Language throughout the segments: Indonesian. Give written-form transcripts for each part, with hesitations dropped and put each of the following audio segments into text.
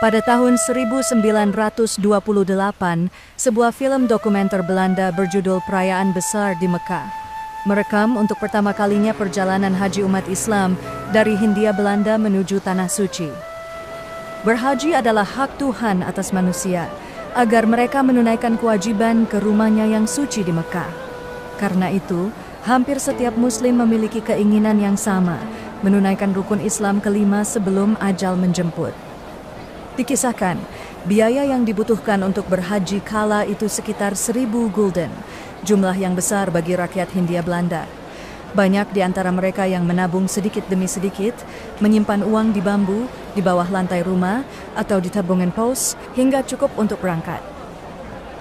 Pada tahun 1928, sebuah film dokumenter Belanda berjudul Perayaan Besar di Mekah merekam untuk pertama kalinya perjalanan haji umat Islam dari Hindia Belanda menuju Tanah Suci. Berhaji adalah hak Tuhan atas manusia, agar mereka menunaikan kewajiban ke rumahnya yang suci di Mekah. Karena itu, hampir setiap Muslim memiliki keinginan yang sama, menunaikan rukun Islam kelima sebelum ajal menjemput. Dikisahkan, biaya yang dibutuhkan untuk berhaji kala itu sekitar 1.000 gulden, jumlah yang besar bagi rakyat Hindia Belanda. Banyak di antara mereka yang menabung sedikit demi sedikit, menyimpan uang di bambu, di bawah lantai rumah, atau di tabungan pos, hingga cukup untuk berangkat.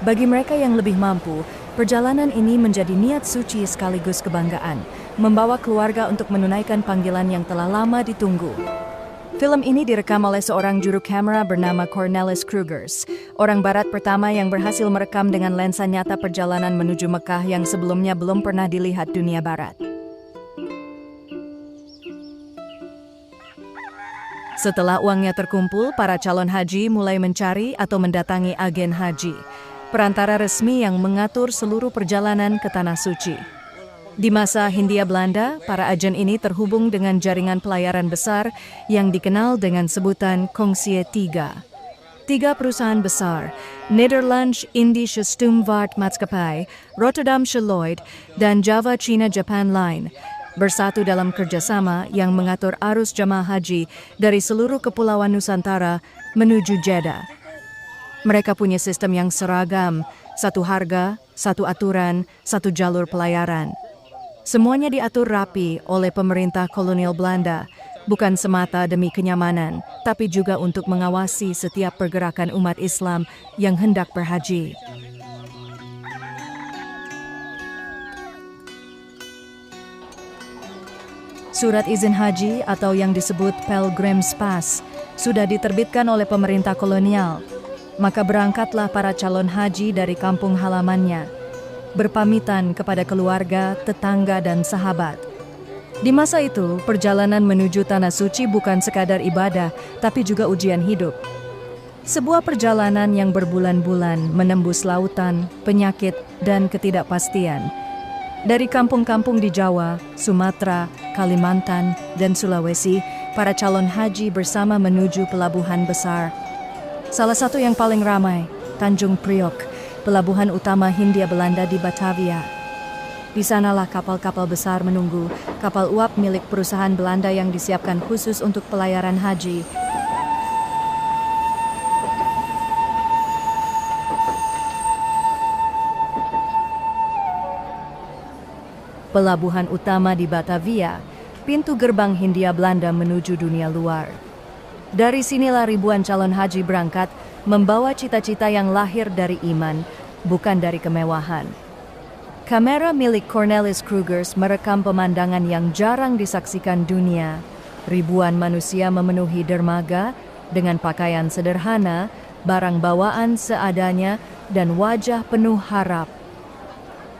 Bagi mereka yang lebih mampu, perjalanan ini menjadi niat suci sekaligus kebanggaan, membawa keluarga untuk menunaikan panggilan yang telah lama ditunggu. Film ini direkam oleh seorang juru kamera bernama Cornelis Krugers, orang barat pertama yang berhasil merekam dengan lensa nyata perjalanan menuju Mekah yang sebelumnya belum pernah dilihat dunia barat. Setelah uangnya terkumpul, para calon haji mulai mencari atau mendatangi agen haji, perantara resmi yang mengatur seluruh perjalanan ke Tanah Suci. Di masa Hindia Belanda, para agen ini terhubung dengan jaringan pelayaran besar yang dikenal dengan sebutan Kongsie Tiga. Tiga perusahaan besar, Nederlands Indische Stoomvaart Maatschappij, Rotterdamse Lloyd, dan Java China Japan Line, bersatu dalam kerjasama yang mengatur arus jamaah haji dari seluruh kepulauan Nusantara menuju Jeddah. Mereka punya sistem yang seragam, satu harga, satu aturan, satu jalur pelayaran. Semuanya diatur rapi oleh pemerintah kolonial Belanda, bukan semata demi kenyamanan, tapi juga untuk mengawasi setiap pergerakan umat Islam yang hendak berhaji. Surat izin haji atau yang disebut Pilgrim's Pass sudah diterbitkan oleh pemerintah kolonial, maka berangkatlah para calon haji dari kampung halamannya, berpamitan kepada keluarga, tetangga, dan sahabat. Di masa itu, perjalanan menuju Tanah Suci bukan sekadar ibadah, tapi juga ujian hidup. Sebuah perjalanan yang berbulan-bulan menembus lautan, penyakit, dan ketidakpastian. Dari kampung-kampung di Jawa, Sumatera, Kalimantan, dan Sulawesi, para calon haji bersama menuju pelabuhan besar. Salah satu yang paling ramai, Tanjung Priok, pelabuhan utama Hindia Belanda di Batavia. Di sanalah kapal-kapal besar menunggu, kapal uap milik perusahaan Belanda yang disiapkan khusus untuk pelayaran haji. Pelabuhan utama di Batavia, pintu gerbang Hindia Belanda menuju dunia luar. Dari sinilah ribuan calon haji berangkat, membawa cita-cita yang lahir dari iman, bukan dari kemewahan. Kamera milik Cornelis Krugers merekam pemandangan yang jarang disaksikan dunia. Ribuan manusia memenuhi dermaga dengan pakaian sederhana, barang bawaan seadanya, dan wajah penuh harap.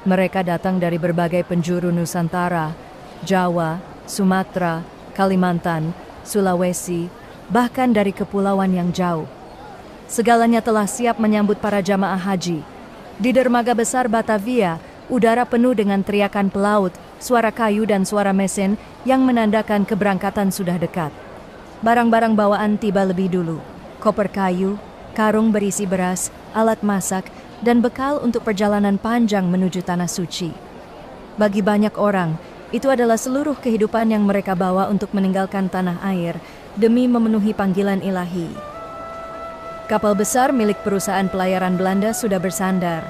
Mereka datang dari berbagai penjuru Nusantara, Jawa, Sumatera, Kalimantan, Sulawesi, bahkan dari kepulauan yang jauh. Segalanya telah siap menyambut para jamaah haji. Di dermaga besar Batavia, udara penuh dengan teriakan pelaut, suara kayu dan suara mesin yang menandakan keberangkatan sudah dekat. Barang-barang bawaan tiba lebih dulu. Koper kayu, karung berisi beras, alat masak, dan bekal untuk perjalanan panjang menuju Tanah Suci. Bagi banyak orang, itu adalah seluruh kehidupan yang mereka bawa untuk meninggalkan tanah air demi memenuhi panggilan ilahi. Kapal besar milik perusahaan pelayaran Belanda sudah bersandar.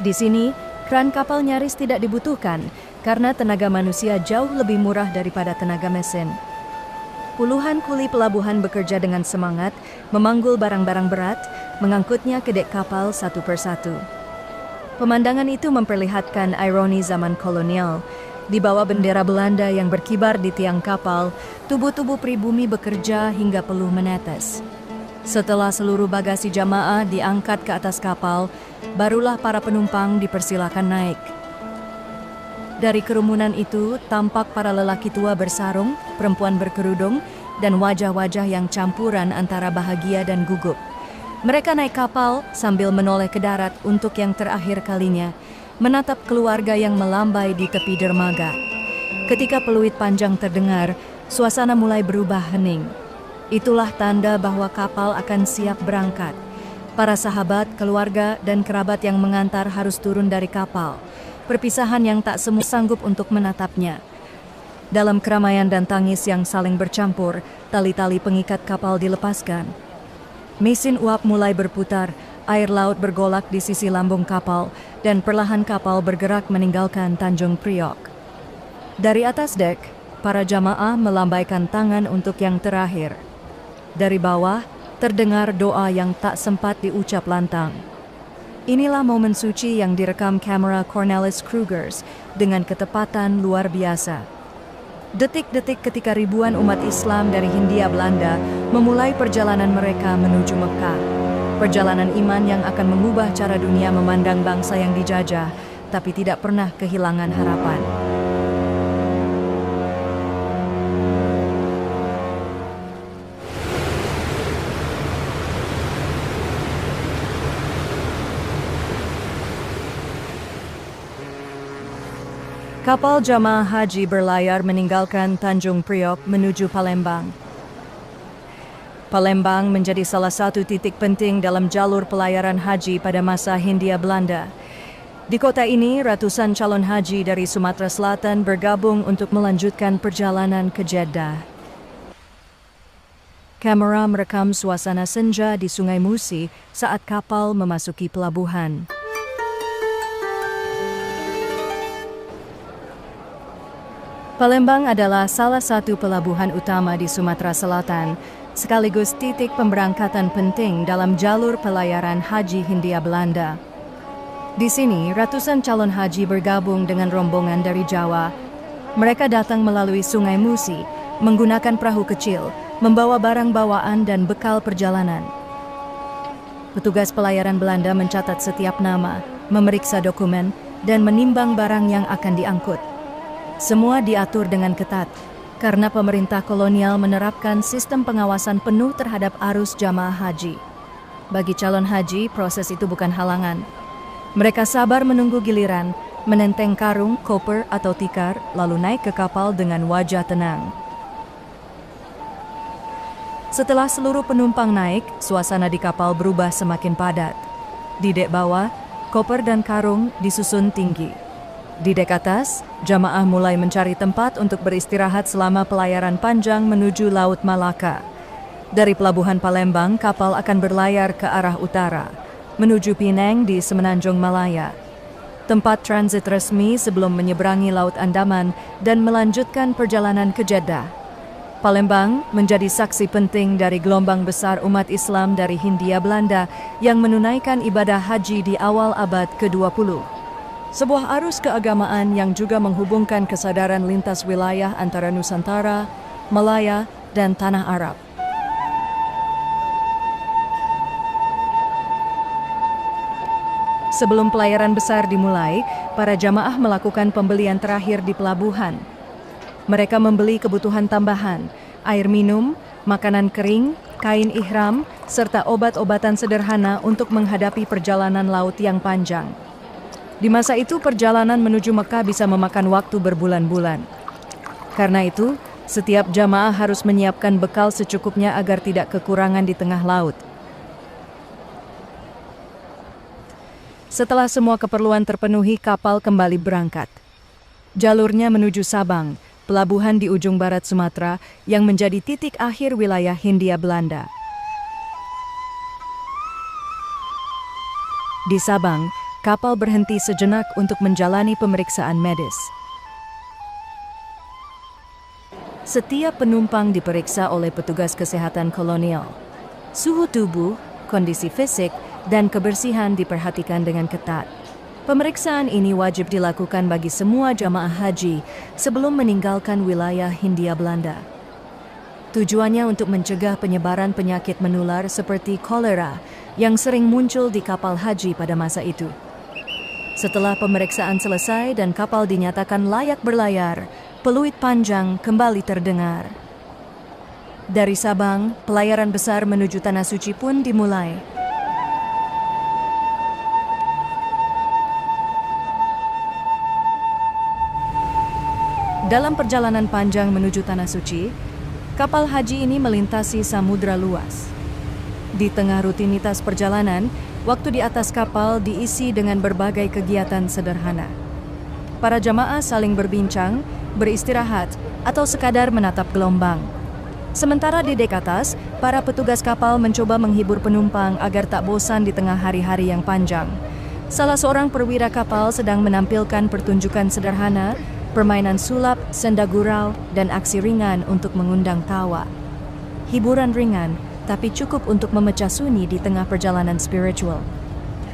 Di sini, kran kapal nyaris tidak dibutuhkan karena tenaga manusia jauh lebih murah daripada tenaga mesin. Puluhan kuli pelabuhan bekerja dengan semangat, memanggul barang-barang berat, mengangkutnya ke dek kapal satu persatu. Pemandangan itu memperlihatkan ironi zaman kolonial. Di bawah bendera Belanda yang berkibar di tiang kapal, tubuh-tubuh pribumi bekerja hingga peluh menetes. Setelah seluruh bagasi jamaah diangkat ke atas kapal, barulah para penumpang dipersilakan naik. Dari kerumunan itu, tampak para lelaki tua bersarung, perempuan berkerudung, dan wajah-wajah yang campuran antara bahagia dan gugup. Mereka naik kapal sambil menoleh ke darat untuk yang terakhir kalinya, menatap keluarga yang melambai di tepi dermaga. Ketika peluit panjang terdengar, suasana mulai berubah hening. Itulah tanda bahwa kapal akan siap berangkat. Para sahabat, keluarga, dan kerabat yang mengantar harus turun dari kapal. Perpisahan yang tak semua sanggup untuk menatapnya. Dalam keramaian dan tangis yang saling bercampur, tali-tali pengikat kapal dilepaskan. Mesin uap mulai berputar, air laut bergolak di sisi lambung kapal, dan perlahan kapal bergerak meninggalkan Tanjung Priok. Dari atas dek, para jamaah melambaikan tangan untuk yang terakhir. Dari bawah, terdengar doa yang tak sempat diucap lantang. Inilah momen suci yang direkam kamera Cornelis Krugers dengan ketepatan luar biasa. Detik-detik ketika ribuan umat Islam dari Hindia Belanda memulai perjalanan mereka menuju Mekah. Perjalanan iman yang akan mengubah cara dunia memandang bangsa yang dijajah, tapi tidak pernah kehilangan harapan. Kapal jamaah haji berlayar meninggalkan Tanjung Priok menuju Palembang. Palembang menjadi salah satu titik penting dalam jalur pelayaran haji pada masa Hindia Belanda. Di kota ini, ratusan calon haji dari Sumatera Selatan bergabung untuk melanjutkan perjalanan ke Jeddah. Kamera merekam suasana senja di Sungai Musi saat kapal memasuki pelabuhan. Palembang adalah salah satu pelabuhan utama di Sumatera Selatan, sekaligus titik pemberangkatan penting dalam jalur pelayaran haji Hindia Belanda. Di sini, ratusan calon haji bergabung dengan rombongan dari Jawa. Mereka datang melalui Sungai Musi, menggunakan perahu kecil, membawa barang bawaan dan bekal perjalanan. Petugas pelayaran Belanda mencatat setiap nama, memeriksa dokumen, dan menimbang barang yang akan diangkut. Semua diatur dengan ketat, karena pemerintah kolonial menerapkan sistem pengawasan penuh terhadap arus jamaah haji. Bagi calon haji, proses itu bukan halangan. Mereka sabar menunggu giliran, menenteng karung, koper, atau tikar, lalu naik ke kapal dengan wajah tenang. Setelah seluruh penumpang naik, suasana di kapal berubah semakin padat. Di dek bawah, koper dan karung disusun tinggi. Di dek atas, jamaah mulai mencari tempat untuk beristirahat selama pelayaran panjang menuju Laut Malaka. Dari pelabuhan Palembang, kapal akan berlayar ke arah utara, menuju Penang di Semenanjung Malaya. Tempat transit resmi sebelum menyeberangi Laut Andaman dan melanjutkan perjalanan ke Jeddah. Palembang menjadi saksi penting dari gelombang besar umat Islam dari Hindia Belanda yang menunaikan ibadah haji di awal abad ke-20. Sebuah arus keagamaan yang juga menghubungkan kesadaran lintas wilayah antara Nusantara, Malaya, dan Tanah Arab. Sebelum pelayaran besar dimulai, para jamaah melakukan pembelian terakhir di pelabuhan. Mereka membeli kebutuhan tambahan, air minum, makanan kering, kain ihram, serta obat-obatan sederhana untuk menghadapi perjalanan laut yang panjang. Di masa itu, perjalanan menuju Mekah bisa memakan waktu berbulan-bulan. Karena itu, setiap jamaah harus menyiapkan bekal secukupnya agar tidak kekurangan di tengah laut. Setelah semua keperluan terpenuhi, kapal kembali berangkat. Jalurnya menuju Sabang, pelabuhan di ujung barat Sumatera yang menjadi titik akhir wilayah Hindia Belanda. Di Sabang, kapal berhenti sejenak untuk menjalani pemeriksaan medis. Setiap penumpang diperiksa oleh petugas kesehatan kolonial. Suhu tubuh, kondisi fisik, dan kebersihan diperhatikan dengan ketat. Pemeriksaan ini wajib dilakukan bagi semua jamaah haji sebelum meninggalkan wilayah Hindia Belanda. Tujuannya untuk mencegah penyebaran penyakit menular seperti kolera yang sering muncul di kapal haji pada masa itu. Setelah pemeriksaan selesai dan kapal dinyatakan layak berlayar, peluit panjang kembali terdengar. Dari Sabang, pelayaran besar menuju Tanah Suci pun dimulai. Dalam perjalanan panjang menuju Tanah Suci, kapal haji ini melintasi samudra luas. Di tengah rutinitas perjalanan, waktu di atas kapal diisi dengan berbagai kegiatan sederhana. Para jamaah saling berbincang, beristirahat, atau sekadar menatap gelombang. Sementara di dek atas, para petugas kapal mencoba menghibur penumpang agar tak bosan di tengah hari-hari yang panjang. Salah seorang perwira kapal sedang menampilkan pertunjukan sederhana, permainan sulap, senda gurau, dan aksi ringan untuk mengundang tawa. Hiburan ringan, tapi cukup untuk memecah sunyi di tengah perjalanan spiritual.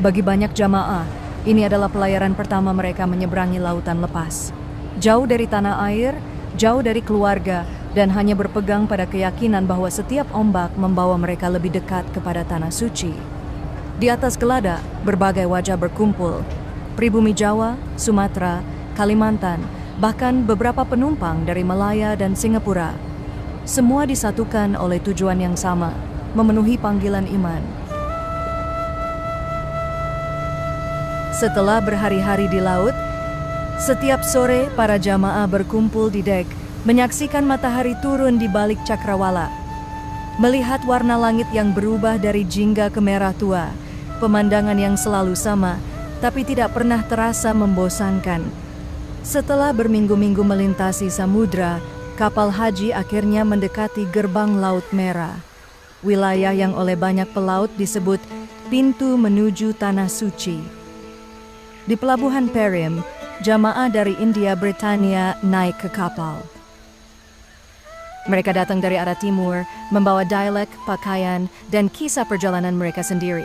Bagi banyak jamaah, ini adalah pelayaran pertama mereka menyeberangi lautan lepas. Jauh dari tanah air, jauh dari keluarga, dan hanya berpegang pada keyakinan bahwa setiap ombak membawa mereka lebih dekat kepada Tanah Suci. Di atas gelada, berbagai wajah berkumpul. Pribumi Jawa, Sumatera, Kalimantan, bahkan beberapa penumpang dari Malaya dan Singapura. Semua disatukan oleh tujuan yang sama, memenuhi panggilan iman. Setelah berhari-hari di laut, setiap sore para jamaah berkumpul di dek, menyaksikan matahari turun di balik cakrawala. Melihat warna langit yang berubah dari jingga ke merah tua, pemandangan yang selalu sama, tapi tidak pernah terasa membosankan. Setelah berminggu-minggu melintasi samudra, kapal haji akhirnya mendekati gerbang Laut Merah, wilayah yang oleh banyak pelaut disebut pintu menuju Tanah Suci. Di pelabuhan Perim, jamaah dari India Britania naik ke kapal. Mereka datang dari arah timur, membawa dialek, pakaian, dan kisah perjalanan mereka sendiri.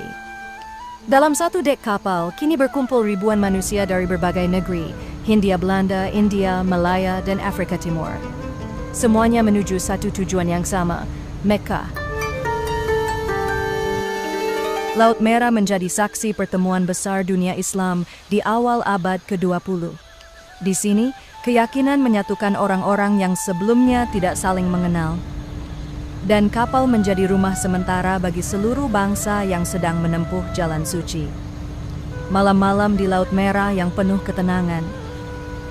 Dalam satu dek kapal, kini berkumpul ribuan manusia dari berbagai negeri, Hindia Belanda, India, Malaya, dan Afrika Timur. Semuanya menuju satu tujuan yang sama, Mekah. Laut Merah menjadi saksi pertemuan besar dunia Islam di awal abad ke-20. Di sini, keyakinan menyatukan orang-orang yang sebelumnya tidak saling mengenal. Dan kapal menjadi rumah sementara bagi seluruh bangsa yang sedang menempuh jalan suci. Malam-malam di Laut Merah yang penuh ketenangan.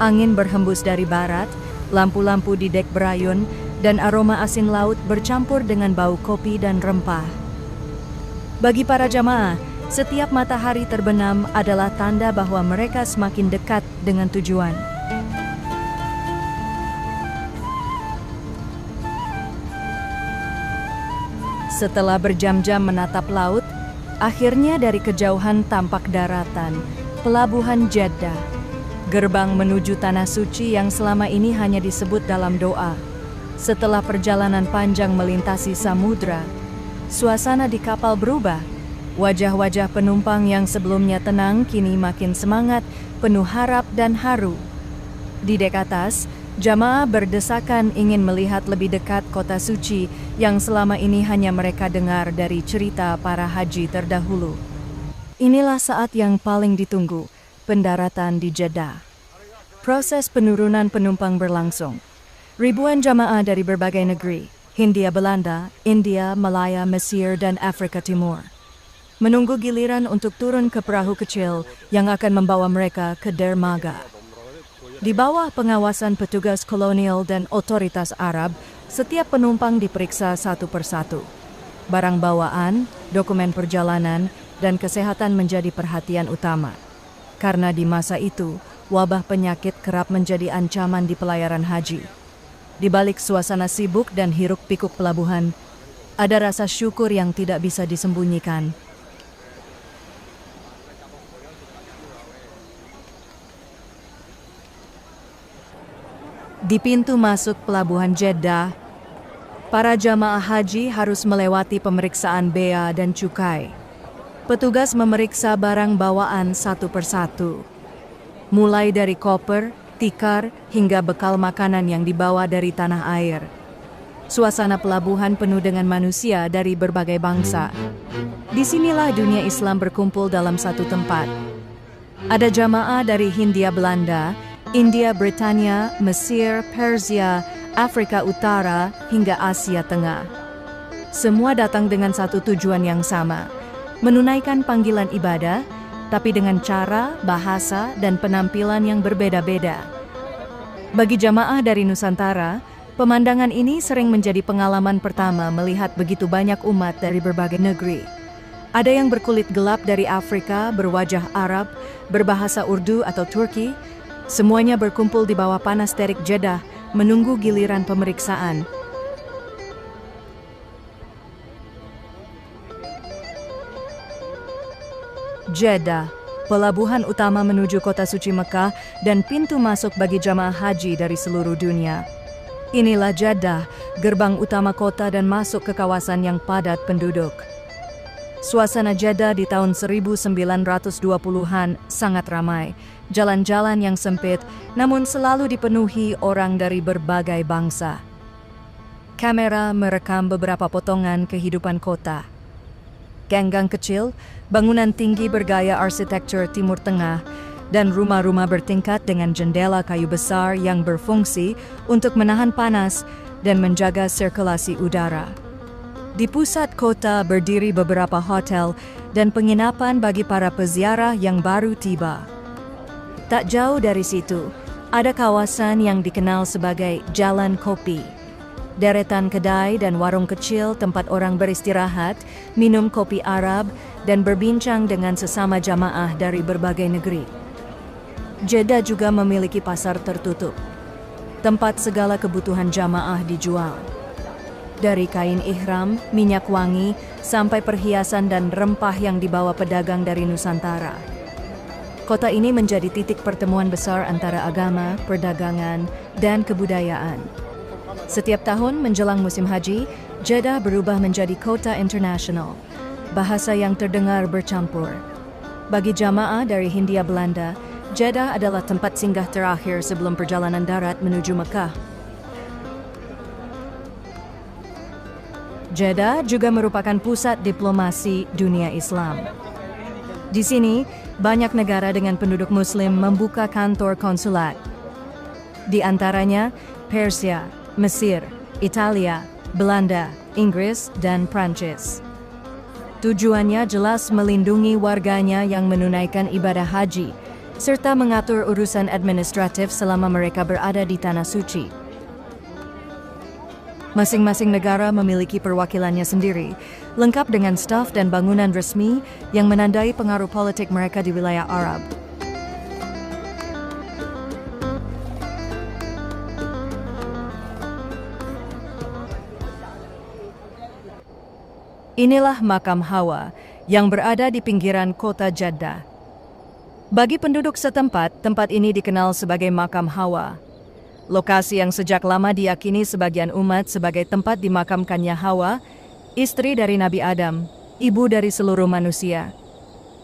Angin berhembus dari barat, lampu-lampu di dek berayun, dan aroma asin laut bercampur dengan bau kopi dan rempah. Bagi para jamaah, setiap matahari terbenam adalah tanda bahwa mereka semakin dekat dengan tujuan. Setelah berjam-jam menatap laut, akhirnya dari kejauhan tampak daratan, pelabuhan Jeddah, gerbang menuju Tanah Suci yang selama ini hanya disebut dalam doa. Setelah perjalanan panjang melintasi samudra, suasana di kapal berubah. Wajah-wajah penumpang yang sebelumnya tenang kini makin semangat, penuh harap dan haru. Di dek atas, jamaah berdesakan ingin melihat lebih dekat kota suci yang selama ini hanya mereka dengar dari cerita para haji terdahulu. Inilah saat yang paling ditunggu, pendaratan di Jeddah. Proses penurunan penumpang berlangsung. Ribuan jamaah dari berbagai negeri, Hindia Belanda, India, Malaya, Mesir, dan Afrika Timur, menunggu giliran untuk turun ke perahu kecil yang akan membawa mereka ke dermaga. Di bawah pengawasan petugas kolonial dan otoritas Arab, setiap penumpang diperiksa satu persatu. Barang bawaan, dokumen perjalanan, dan kesehatan menjadi perhatian utama. Karena di masa itu, wabah penyakit kerap menjadi ancaman di pelayaran haji. Di balik suasana sibuk dan hiruk-pikuk pelabuhan, ada rasa syukur yang tidak bisa disembunyikan. Di pintu masuk pelabuhan Jeddah, para jamaah haji harus melewati pemeriksaan bea dan cukai. Petugas memeriksa barang bawaan satu persatu, mulai dari koper, tikar, hingga bekal makanan yang dibawa dari tanah air. Suasana pelabuhan penuh dengan manusia dari berbagai bangsa. Disinilah dunia Islam berkumpul dalam satu tempat. Ada jamaah dari Hindia Belanda, India Britania, Mesir, Persia, Afrika Utara hingga Asia Tengah. Semua datang dengan satu tujuan yang sama, menunaikan panggilan ibadah, tapi dengan cara, bahasa, dan penampilan yang berbeda-beda. Bagi jamaah dari Nusantara, pemandangan ini sering menjadi pengalaman pertama melihat begitu banyak umat dari berbagai negeri. Ada yang berkulit gelap dari Afrika, berwajah Arab, berbahasa Urdu atau Turki. Semuanya berkumpul di bawah panas terik Jeddah, menunggu giliran pemeriksaan. Jeddah, pelabuhan utama menuju kota suci Mekah dan pintu masuk bagi jamaah haji dari seluruh dunia. Inilah Jeddah, gerbang utama kota dan masuk ke kawasan yang padat penduduk. Suasana Jeddah di tahun 1920-an sangat ramai. Jalan-jalan yang sempit, namun selalu dipenuhi orang dari berbagai bangsa. Kamera merekam beberapa potongan kehidupan kota. Gang-gang kecil, bangunan tinggi bergaya arsitektur Timur Tengah, dan rumah-rumah bertingkat dengan jendela kayu besar yang berfungsi untuk menahan panas dan menjaga sirkulasi udara. Di pusat kota berdiri beberapa hotel dan penginapan bagi para peziarah yang baru tiba. Tak jauh dari situ, ada kawasan yang dikenal sebagai Jalan Kopi. Deretan kedai dan warung kecil tempat orang beristirahat, minum kopi Arab, dan berbincang dengan sesama jamaah dari berbagai negeri. Jeddah juga memiliki pasar tertutup, tempat segala kebutuhan jamaah dijual. Dari kain ihram, minyak wangi, sampai perhiasan dan rempah yang dibawa pedagang dari Nusantara. Kota ini menjadi titik pertemuan besar antara agama, perdagangan, dan kebudayaan. Setiap tahun menjelang musim haji, Jeddah berubah menjadi kota internasional. Bahasa yang terdengar bercampur. Bagi jamaah dari Hindia Belanda, Jeddah adalah tempat singgah terakhir sebelum perjalanan darat menuju Mekah. Jeddah juga merupakan pusat diplomasi dunia Islam. Di sini, banyak negara dengan penduduk Muslim membuka kantor konsulat. Di antaranya Persia, Mesir, Italia, Belanda, Inggris, dan Prancis. Tujuannya jelas melindungi warganya yang menunaikan ibadah haji, serta mengatur urusan administratif selama mereka berada di Tanah Suci. Masing-masing negara memiliki perwakilannya sendiri, lengkap dengan staf dan bangunan resmi yang menandai pengaruh politik mereka di wilayah Arab. Inilah makam Hawa yang berada di pinggiran kota Jeddah. Bagi penduduk setempat, tempat ini dikenal sebagai makam Hawa. Lokasi yang sejak lama diyakini sebagian umat sebagai tempat dimakamkannya Hawa, istri dari Nabi Adam, ibu dari seluruh manusia.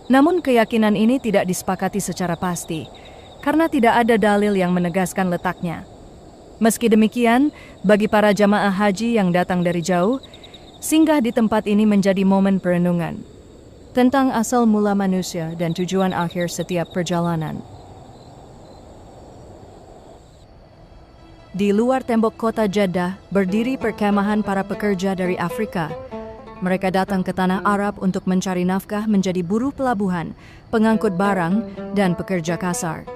Namun keyakinan ini tidak disepakati secara pasti, karena tidak ada dalil yang menegaskan letaknya. Meski demikian, bagi para jamaah haji yang datang dari jauh, singgah di tempat ini menjadi momen perenungan tentang asal mula manusia dan tujuan akhir setiap perjalanan. Di luar tembok kota Jeddah berdiri perkemahan para pekerja dari Afrika. Mereka datang ke tanah Arab untuk mencari nafkah menjadi buruh pelabuhan, pengangkut barang, dan pekerja kasar.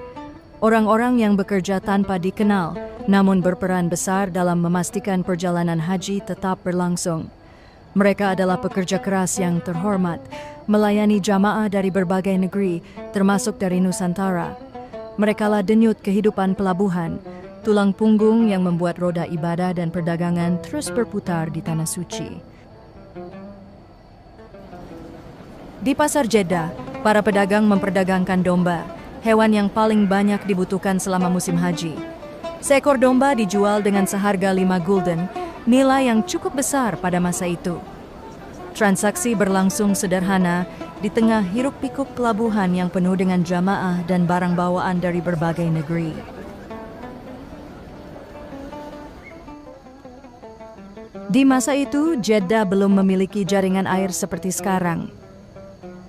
Orang-orang yang bekerja tanpa dikenal, namun berperan besar dalam memastikan perjalanan haji tetap berlangsung. Mereka adalah pekerja keras yang terhormat, melayani jamaah dari berbagai negeri, termasuk dari Nusantara. Merekalah denyut kehidupan pelabuhan, tulang punggung yang membuat roda ibadah dan perdagangan terus berputar di Tanah Suci. Di pasar Jeddah, para pedagang memperdagangkan domba, hewan yang paling banyak dibutuhkan selama musim haji. Seekor domba dijual dengan seharga 5 gulden, nilai yang cukup besar pada masa itu. Transaksi berlangsung sederhana di tengah hiruk-pikuk pelabuhan yang penuh dengan jamaah dan barang bawaan dari berbagai negeri. Di masa itu, Jeddah belum memiliki jaringan air seperti sekarang.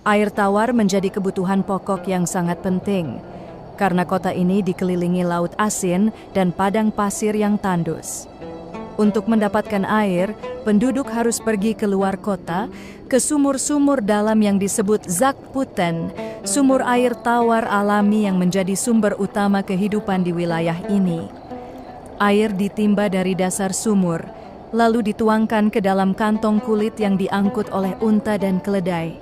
Air tawar menjadi kebutuhan pokok yang sangat penting, karena kota ini dikelilingi laut asin dan padang pasir yang tandus. Untuk mendapatkan air, penduduk harus pergi ke luar kota, ke sumur-sumur dalam yang disebut Zakputen, sumur air tawar alami yang menjadi sumber utama kehidupan di wilayah ini. Air ditimba dari dasar sumur, lalu dituangkan ke dalam kantong kulit yang diangkut oleh unta dan keledai.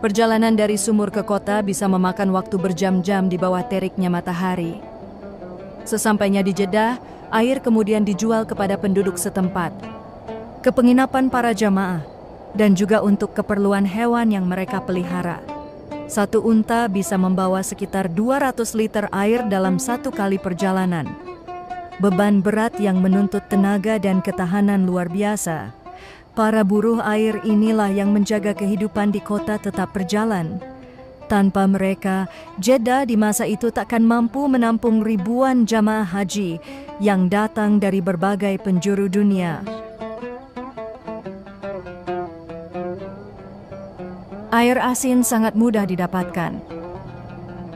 Perjalanan dari sumur ke kota bisa memakan waktu berjam-jam di bawah teriknya matahari. Sesampainya di Jeddah, air kemudian dijual kepada penduduk setempat, ke penginapan para jamaah, dan juga untuk keperluan hewan yang mereka pelihara. Satu unta bisa membawa sekitar 200 liter air dalam satu kali perjalanan. Beban berat yang menuntut tenaga dan ketahanan luar biasa. Para buruh air inilah yang menjaga kehidupan di kota tetap berjalan. Tanpa mereka, Jeddah di masa itu takkan mampu menampung ribuan jamaah haji yang datang dari berbagai penjuru dunia. Air asin sangat mudah didapatkan.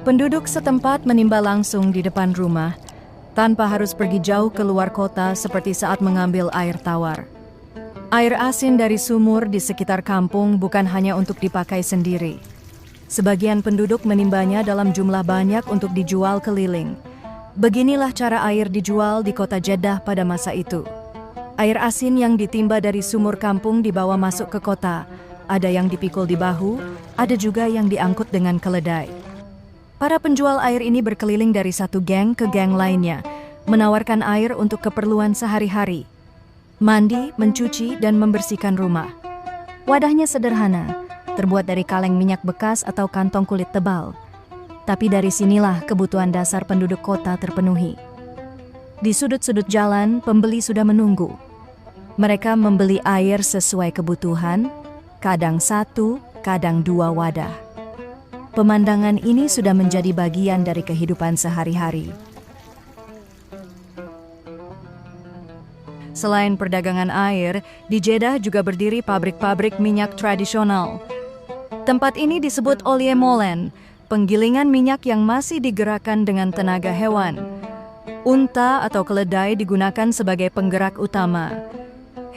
Penduduk setempat menimba langsung di depan rumah, tanpa harus pergi jauh ke luar kota seperti saat mengambil air tawar. Air asin dari sumur di sekitar kampung bukan hanya untuk dipakai sendiri. Sebagian penduduk menimbanya dalam jumlah banyak untuk dijual keliling. Beginilah cara air dijual di kota Jeddah pada masa itu. Air asin yang ditimba dari sumur kampung dibawa masuk ke kota. Ada yang dipikul di bahu, ada juga yang diangkut dengan keledai. Para penjual air ini berkeliling dari satu geng ke geng lainnya, menawarkan air untuk keperluan sehari-hari. Mandi, mencuci, dan membersihkan rumah. Wadahnya sederhana, terbuat dari kaleng minyak bekas atau kantong kulit tebal. Tapi dari sinilah kebutuhan dasar penduduk kota terpenuhi. Di sudut-sudut jalan, pembeli sudah menunggu. Mereka membeli air sesuai kebutuhan, kadang 1, kadang 2 wadah. Pemandangan ini sudah menjadi bagian dari kehidupan sehari-hari. Selain perdagangan air, di Jeddah juga berdiri pabrik-pabrik minyak tradisional. Tempat ini disebut Olje Molen, penggilingan minyak yang masih digerakkan dengan tenaga hewan. Unta atau keledai digunakan sebagai penggerak utama.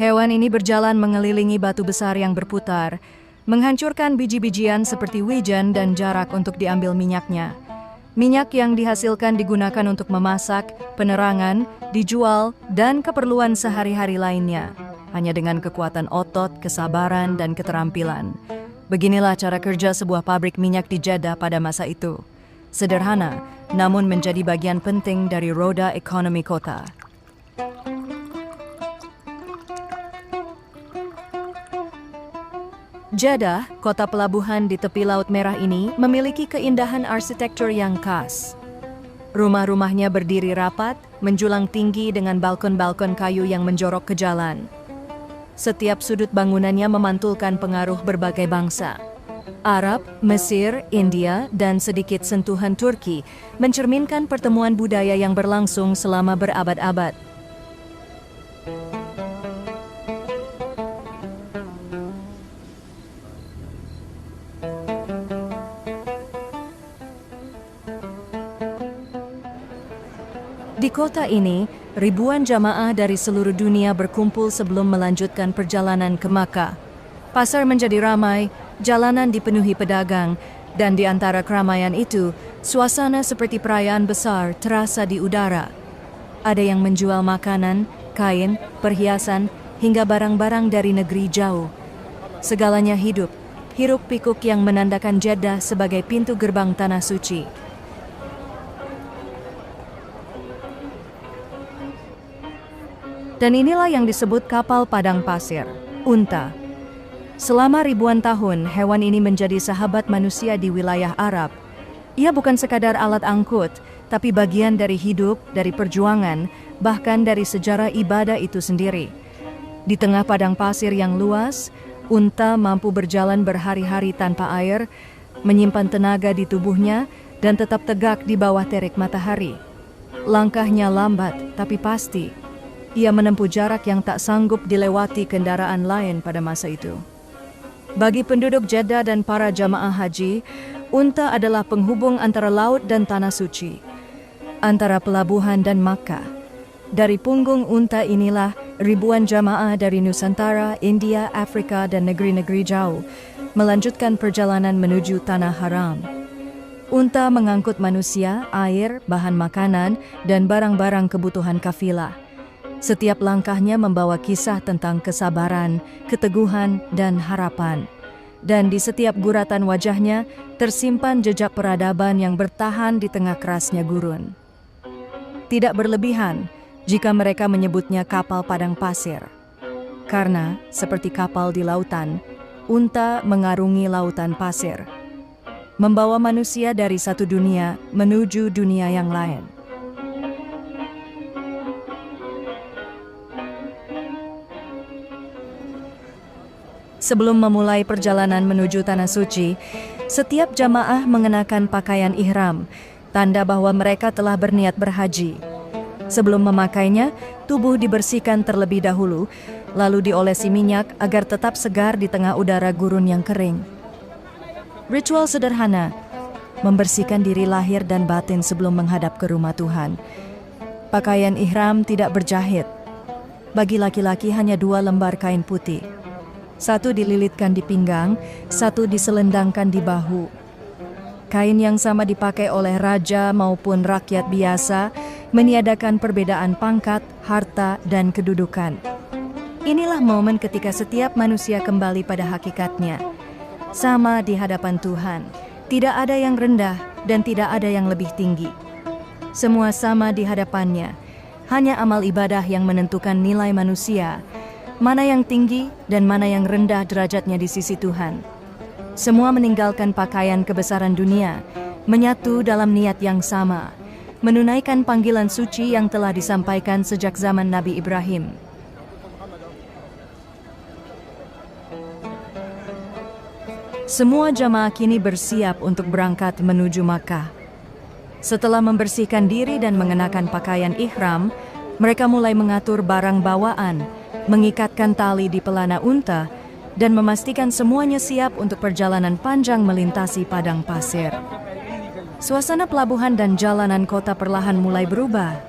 Hewan ini berjalan mengelilingi batu besar yang berputar, menghancurkan biji-bijian seperti wijen dan jarak untuk diambil minyaknya. Minyak yang dihasilkan digunakan untuk memasak, penerangan, dijual, dan keperluan sehari-hari lainnya. Hanya dengan kekuatan otot, kesabaran, dan keterampilan. Beginilah cara kerja sebuah pabrik minyak di Jeddah pada masa itu. Sederhana, namun menjadi bagian penting dari roda ekonomi kota. Jeddah, kota pelabuhan di tepi Laut Merah ini, memiliki keindahan arsitektur yang khas. Rumah-rumahnya berdiri rapat, menjulang tinggi dengan balkon-balkon kayu yang menjorok ke jalan. Setiap sudut bangunannya memantulkan pengaruh berbagai bangsa. Arab, Mesir, India, dan sedikit sentuhan Turki mencerminkan pertemuan budaya yang berlangsung selama berabad-abad. Di kota ini, ribuan jamaah dari seluruh dunia berkumpul sebelum melanjutkan perjalanan ke Makkah. Pasar menjadi ramai, jalanan dipenuhi pedagang, dan di antara keramaian itu, suasana seperti perayaan besar terasa di udara. Ada yang menjual makanan, kain, perhiasan, hingga barang-barang dari negeri jauh. Segalanya hidup, hiruk-pikuk yang menandakan Jeddah sebagai pintu gerbang Tanah Suci. Dan inilah yang disebut kapal padang pasir, unta. Selama ribuan tahun, hewan ini menjadi sahabat manusia di wilayah Arab. Ia bukan sekadar alat angkut, tapi bagian dari hidup, dari perjuangan, bahkan dari sejarah ibadah itu sendiri. Di tengah padang pasir yang luas, unta mampu berjalan berhari-hari tanpa air, menyimpan tenaga di tubuhnya, dan tetap tegak di bawah terik matahari. Langkahnya lambat, tapi pasti. Ia menempuh jarak yang tak sanggup dilewati kendaraan lain pada masa itu. Bagi penduduk Jeddah dan para jamaah haji, unta adalah penghubung antara laut dan Tanah Suci, antara pelabuhan dan Makkah. Dari punggung unta inilah ribuan jamaah dari Nusantara, India, Afrika, dan negeri-negeri jauh melanjutkan perjalanan menuju Tanah Haram. Unta mengangkut manusia, air, bahan makanan, dan barang-barang kebutuhan kafilah. Setiap langkahnya membawa kisah tentang kesabaran, keteguhan, dan harapan. Dan di setiap guratan wajahnya tersimpan jejak peradaban yang bertahan di tengah kerasnya gurun. Tidak berlebihan jika mereka menyebutnya kapal padang pasir. Karena, seperti kapal di lautan, unta mengarungi lautan pasir, membawa manusia dari satu dunia menuju dunia yang lain. Sebelum memulai perjalanan menuju Tanah Suci, setiap jamaah mengenakan pakaian ihram, tanda bahwa mereka telah berniat berhaji. Sebelum memakainya, tubuh dibersihkan terlebih dahulu, lalu diolesi minyak agar tetap segar di tengah udara gurun yang kering. Ritual sederhana, membersihkan diri lahir dan batin sebelum menghadap ke rumah Tuhan. Pakaian ihram tidak berjahit. Bagi laki-laki hanya 2 lembar kain putih. 1 dililitkan di pinggang, 1 diselendangkan di bahu. Kain yang sama dipakai oleh raja maupun rakyat biasa, meniadakan perbedaan pangkat, harta, dan kedudukan. Inilah momen ketika setiap manusia kembali pada hakikatnya, sama di hadapan Tuhan. Tidak ada yang rendah dan tidak ada yang lebih tinggi. Semua sama di hadapannya. Hanya amal ibadah yang menentukan nilai manusia, mana yang tinggi dan mana yang rendah derajatnya di sisi Tuhan. Semua meninggalkan pakaian kebesaran dunia, menyatu dalam niat yang sama, menunaikan panggilan suci yang telah disampaikan sejak zaman Nabi Ibrahim. Semua jamaah kini bersiap untuk berangkat menuju Makkah. Setelah membersihkan diri dan mengenakan pakaian ihram, mereka mulai mengatur barang bawaan, mengikatkan tali di pelana unta, dan memastikan semuanya siap untuk perjalanan panjang melintasi padang pasir. Suasana pelabuhan dan jalanan kota perlahan mulai berubah.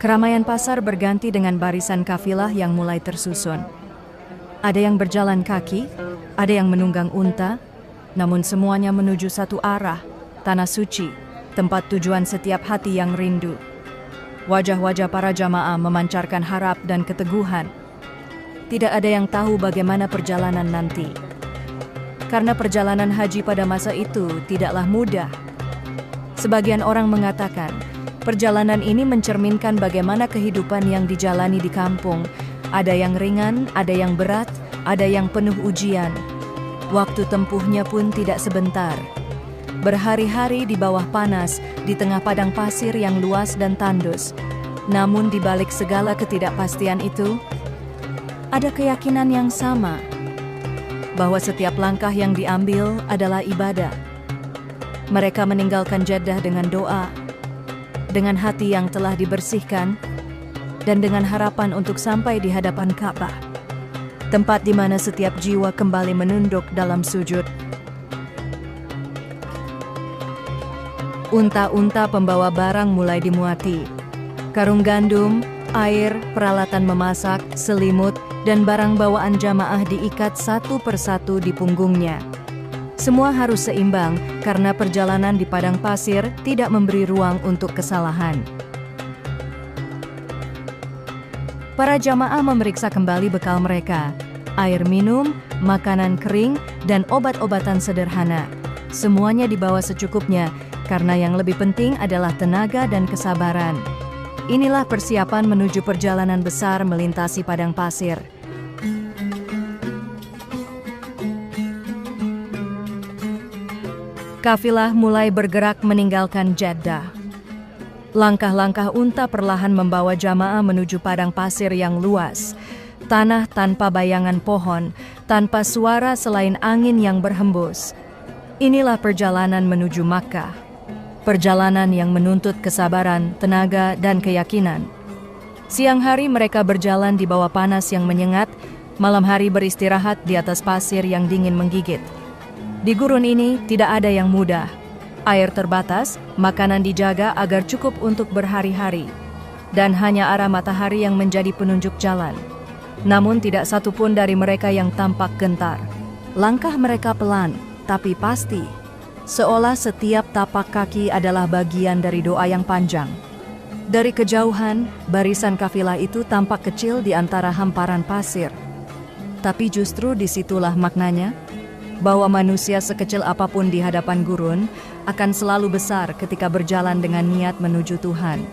Keramaian pasar berganti dengan barisan kafilah yang mulai tersusun. Ada yang berjalan kaki, ada yang menunggang unta, namun semuanya menuju satu arah, Tanah Suci, tempat tujuan setiap hati yang rindu. Wajah-wajah para jamaah memancarkan harap dan keteguhan. Tidak ada yang tahu bagaimana perjalanan nanti. Karena perjalanan haji pada masa itu tidaklah mudah. Sebagian orang mengatakan, perjalanan ini mencerminkan bagaimana kehidupan yang dijalani di kampung. Ada yang ringan, ada yang berat, ada yang penuh ujian. Waktu tempuhnya pun tidak sebentar. Berhari-hari di bawah panas, di tengah padang pasir yang luas dan tandus. Namun di balik segala ketidakpastian itu, ada keyakinan yang sama, bahwa setiap langkah yang diambil adalah ibadah. Mereka meninggalkan Jeddah dengan doa, dengan hati yang telah dibersihkan, dan dengan harapan untuk sampai di hadapan Ka'bah, tempat di mana setiap jiwa kembali menunduk dalam sujud. Unta-unta pembawa barang mulai dimuati. Karung gandum, air, peralatan memasak, selimut, dan barang bawaan jamaah diikat satu persatu di punggungnya. Semua harus seimbang karena perjalanan di padang pasir tidak memberi ruang untuk kesalahan. Para jamaah memeriksa kembali bekal mereka, air minum, makanan kering, dan obat-obatan sederhana. Semuanya dibawa secukupnya karena yang lebih penting adalah tenaga dan kesabaran. Inilah persiapan menuju perjalanan besar melintasi padang pasir. Kafilah mulai bergerak meninggalkan Jeddah. Langkah-langkah unta perlahan membawa jamaah menuju padang pasir yang luas. Tanah tanpa bayangan pohon, tanpa suara selain angin yang berhembus. Inilah perjalanan menuju Makkah. Perjalanan yang menuntut kesabaran, tenaga, dan keyakinan. Siang hari mereka berjalan di bawah panas yang menyengat, malam hari beristirahat di atas pasir yang dingin menggigit. Di gurun ini tidak ada yang mudah. Air terbatas, makanan dijaga agar cukup untuk berhari-hari. dan hanya arah matahari yang menjadi penunjuk jalan. Namun tidak satu pun dari mereka yang tampak gentar. Langkah mereka pelan, tapi pasti, seolah setiap tapak kaki adalah bagian dari doa yang panjang. Dari kejauhan, barisan kafilah itu tampak kecil di antara hamparan pasir. Tapi justru disitulah maknanya, bahwa manusia sekecil apapun di hadapan gurun akan selalu besar ketika berjalan dengan niat menuju Tuhan.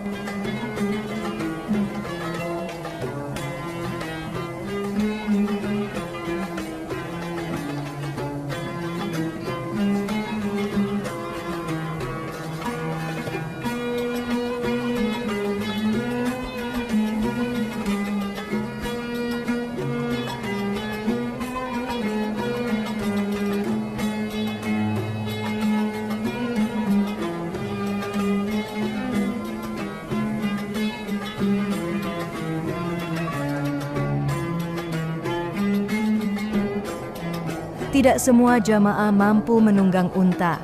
Tidak semua jamaah mampu menunggang unta.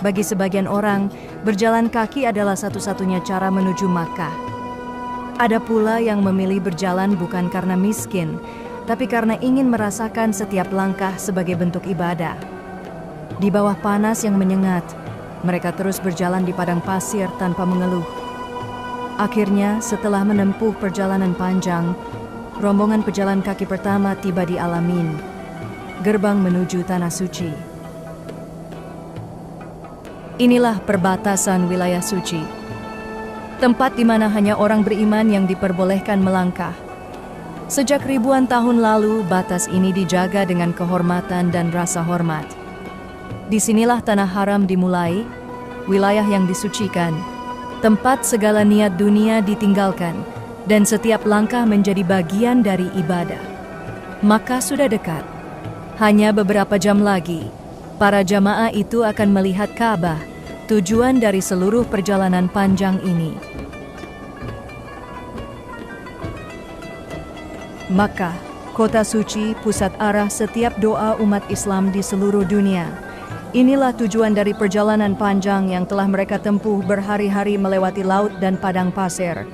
Bagi sebagian orang, berjalan kaki adalah satu-satunya cara menuju Makkah. Ada pula yang memilih berjalan bukan karena miskin, tapi karena ingin merasakan setiap langkah sebagai bentuk ibadah. Di bawah panas yang menyengat, mereka terus berjalan di padang pasir tanpa mengeluh. Akhirnya, setelah menempuh perjalanan panjang, rombongan pejalan kaki pertama tiba di Al-Amin, gerbang menuju Tanah Suci. Inilah perbatasan wilayah suci, tempat di mana hanya orang beriman yang diperbolehkan melangkah. Sejak ribuan tahun lalu, batas ini dijaga dengan kehormatan dan rasa hormat. Disinilah Tanah Haram dimulai, wilayah yang disucikan, tempat segala niat dunia ditinggalkan, dan setiap langkah menjadi bagian dari ibadah. Maka sudah dekat. Hanya beberapa jam lagi, para jamaah itu akan melihat Ka'bah, tujuan dari seluruh perjalanan panjang ini. Makkah, kota suci, pusat arah setiap doa umat Islam di seluruh dunia. Inilah tujuan dari perjalanan panjang yang telah mereka tempuh berhari-hari melewati laut dan padang pasir.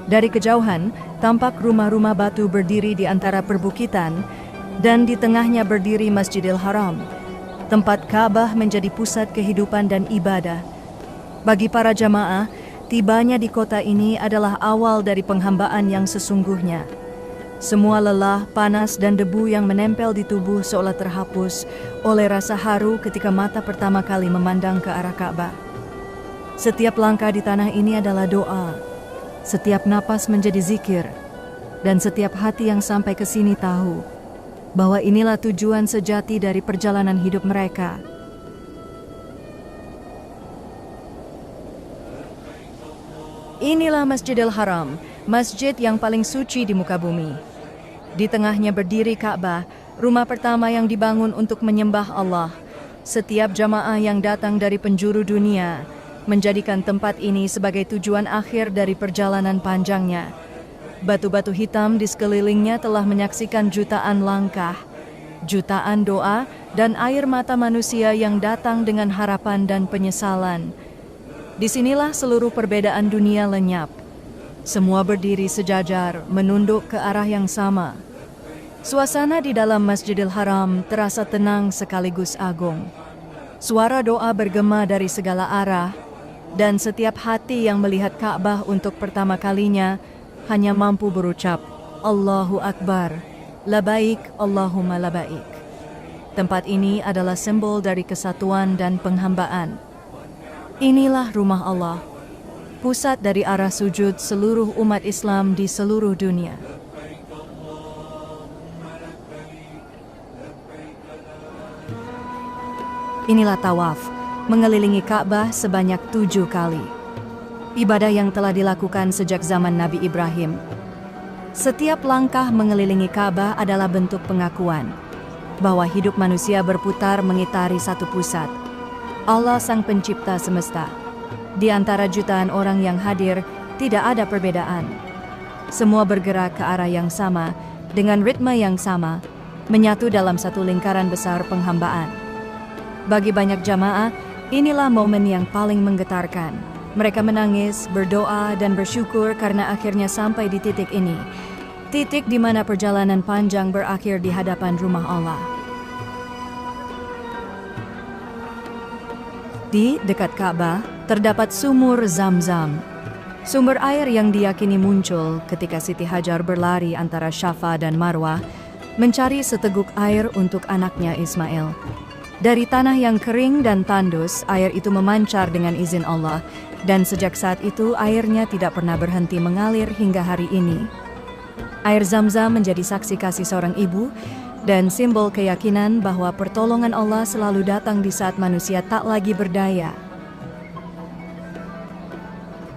Dari kejauhan, tampak rumah-rumah batu berdiri di antara perbukitan, dan di tengahnya berdiri Masjidil Haram. Tempat Ka'bah menjadi pusat kehidupan dan ibadah. Bagi para jamaah, tibanya di kota ini adalah awal dari penghambaan yang sesungguhnya. Semua lelah, panas, dan debu yang menempel di tubuh seolah terhapus oleh rasa haru ketika mata pertama kali memandang ke arah Ka'bah. Setiap langkah di tanah ini adalah doa. Setiap napas menjadi zikir. Dan setiap hati yang sampai ke sini tahu bahwa inilah tujuan sejati dari perjalanan hidup mereka. Inilah Masjidil Haram, masjid yang paling suci di muka bumi. Di tengahnya berdiri Ka'bah, rumah pertama yang dibangun untuk menyembah Allah. Setiap jamaah yang datang dari penjuru dunia menjadikan tempat ini sebagai tujuan akhir dari perjalanan panjangnya. Batu-batu hitam di sekelilingnya telah menyaksikan jutaan langkah, jutaan doa, dan air mata manusia yang datang dengan harapan dan penyesalan. Disinilah seluruh perbedaan dunia lenyap. Semua berdiri sejajar, menunduk ke arah yang sama. Suasana di dalam Masjidil Haram terasa tenang sekaligus agung. Suara doa bergema dari segala arah, dan setiap hati yang melihat Ka'bah untuk pertama kalinya hanya mampu berucap, Allahu Akbar, labaik Allahumma labaik. Tempat ini adalah simbol dari kesatuan dan penghambaan. Inilah rumah Allah, pusat dari arah sujud seluruh umat Islam di seluruh dunia. Inilah tawaf, mengelilingi Ka'bah sebanyak 7 kali. Ibadah yang telah dilakukan sejak zaman Nabi Ibrahim. Setiap langkah mengelilingi Ka'bah adalah bentuk pengakuan bahwa hidup manusia berputar mengitari satu pusat, Allah Sang Pencipta semesta. Di antara jutaan orang yang hadir, tidak ada perbedaan. Semua bergerak ke arah yang sama, dengan ritme yang sama, menyatu dalam satu lingkaran besar penghambaan. Bagi banyak jamaah, inilah momen yang paling menggetarkan. Mereka menangis, berdoa, dan bersyukur karena akhirnya sampai di titik ini. Titik di mana perjalanan panjang berakhir di hadapan rumah Allah. Di dekat Ka'bah terdapat sumur Zam-Zam. Sumber air yang diyakini muncul ketika Siti Hajar berlari antara Safa dan Marwah mencari seteguk air untuk anaknya Ismail. Dari tanah yang kering dan tandus, air itu memancar dengan izin Allah, dan sejak saat itu airnya tidak pernah berhenti mengalir hingga hari ini. Air Zam-Zam menjadi saksi kasih seorang ibu dan simbol keyakinan bahwa pertolongan Allah selalu datang di saat manusia tak lagi berdaya.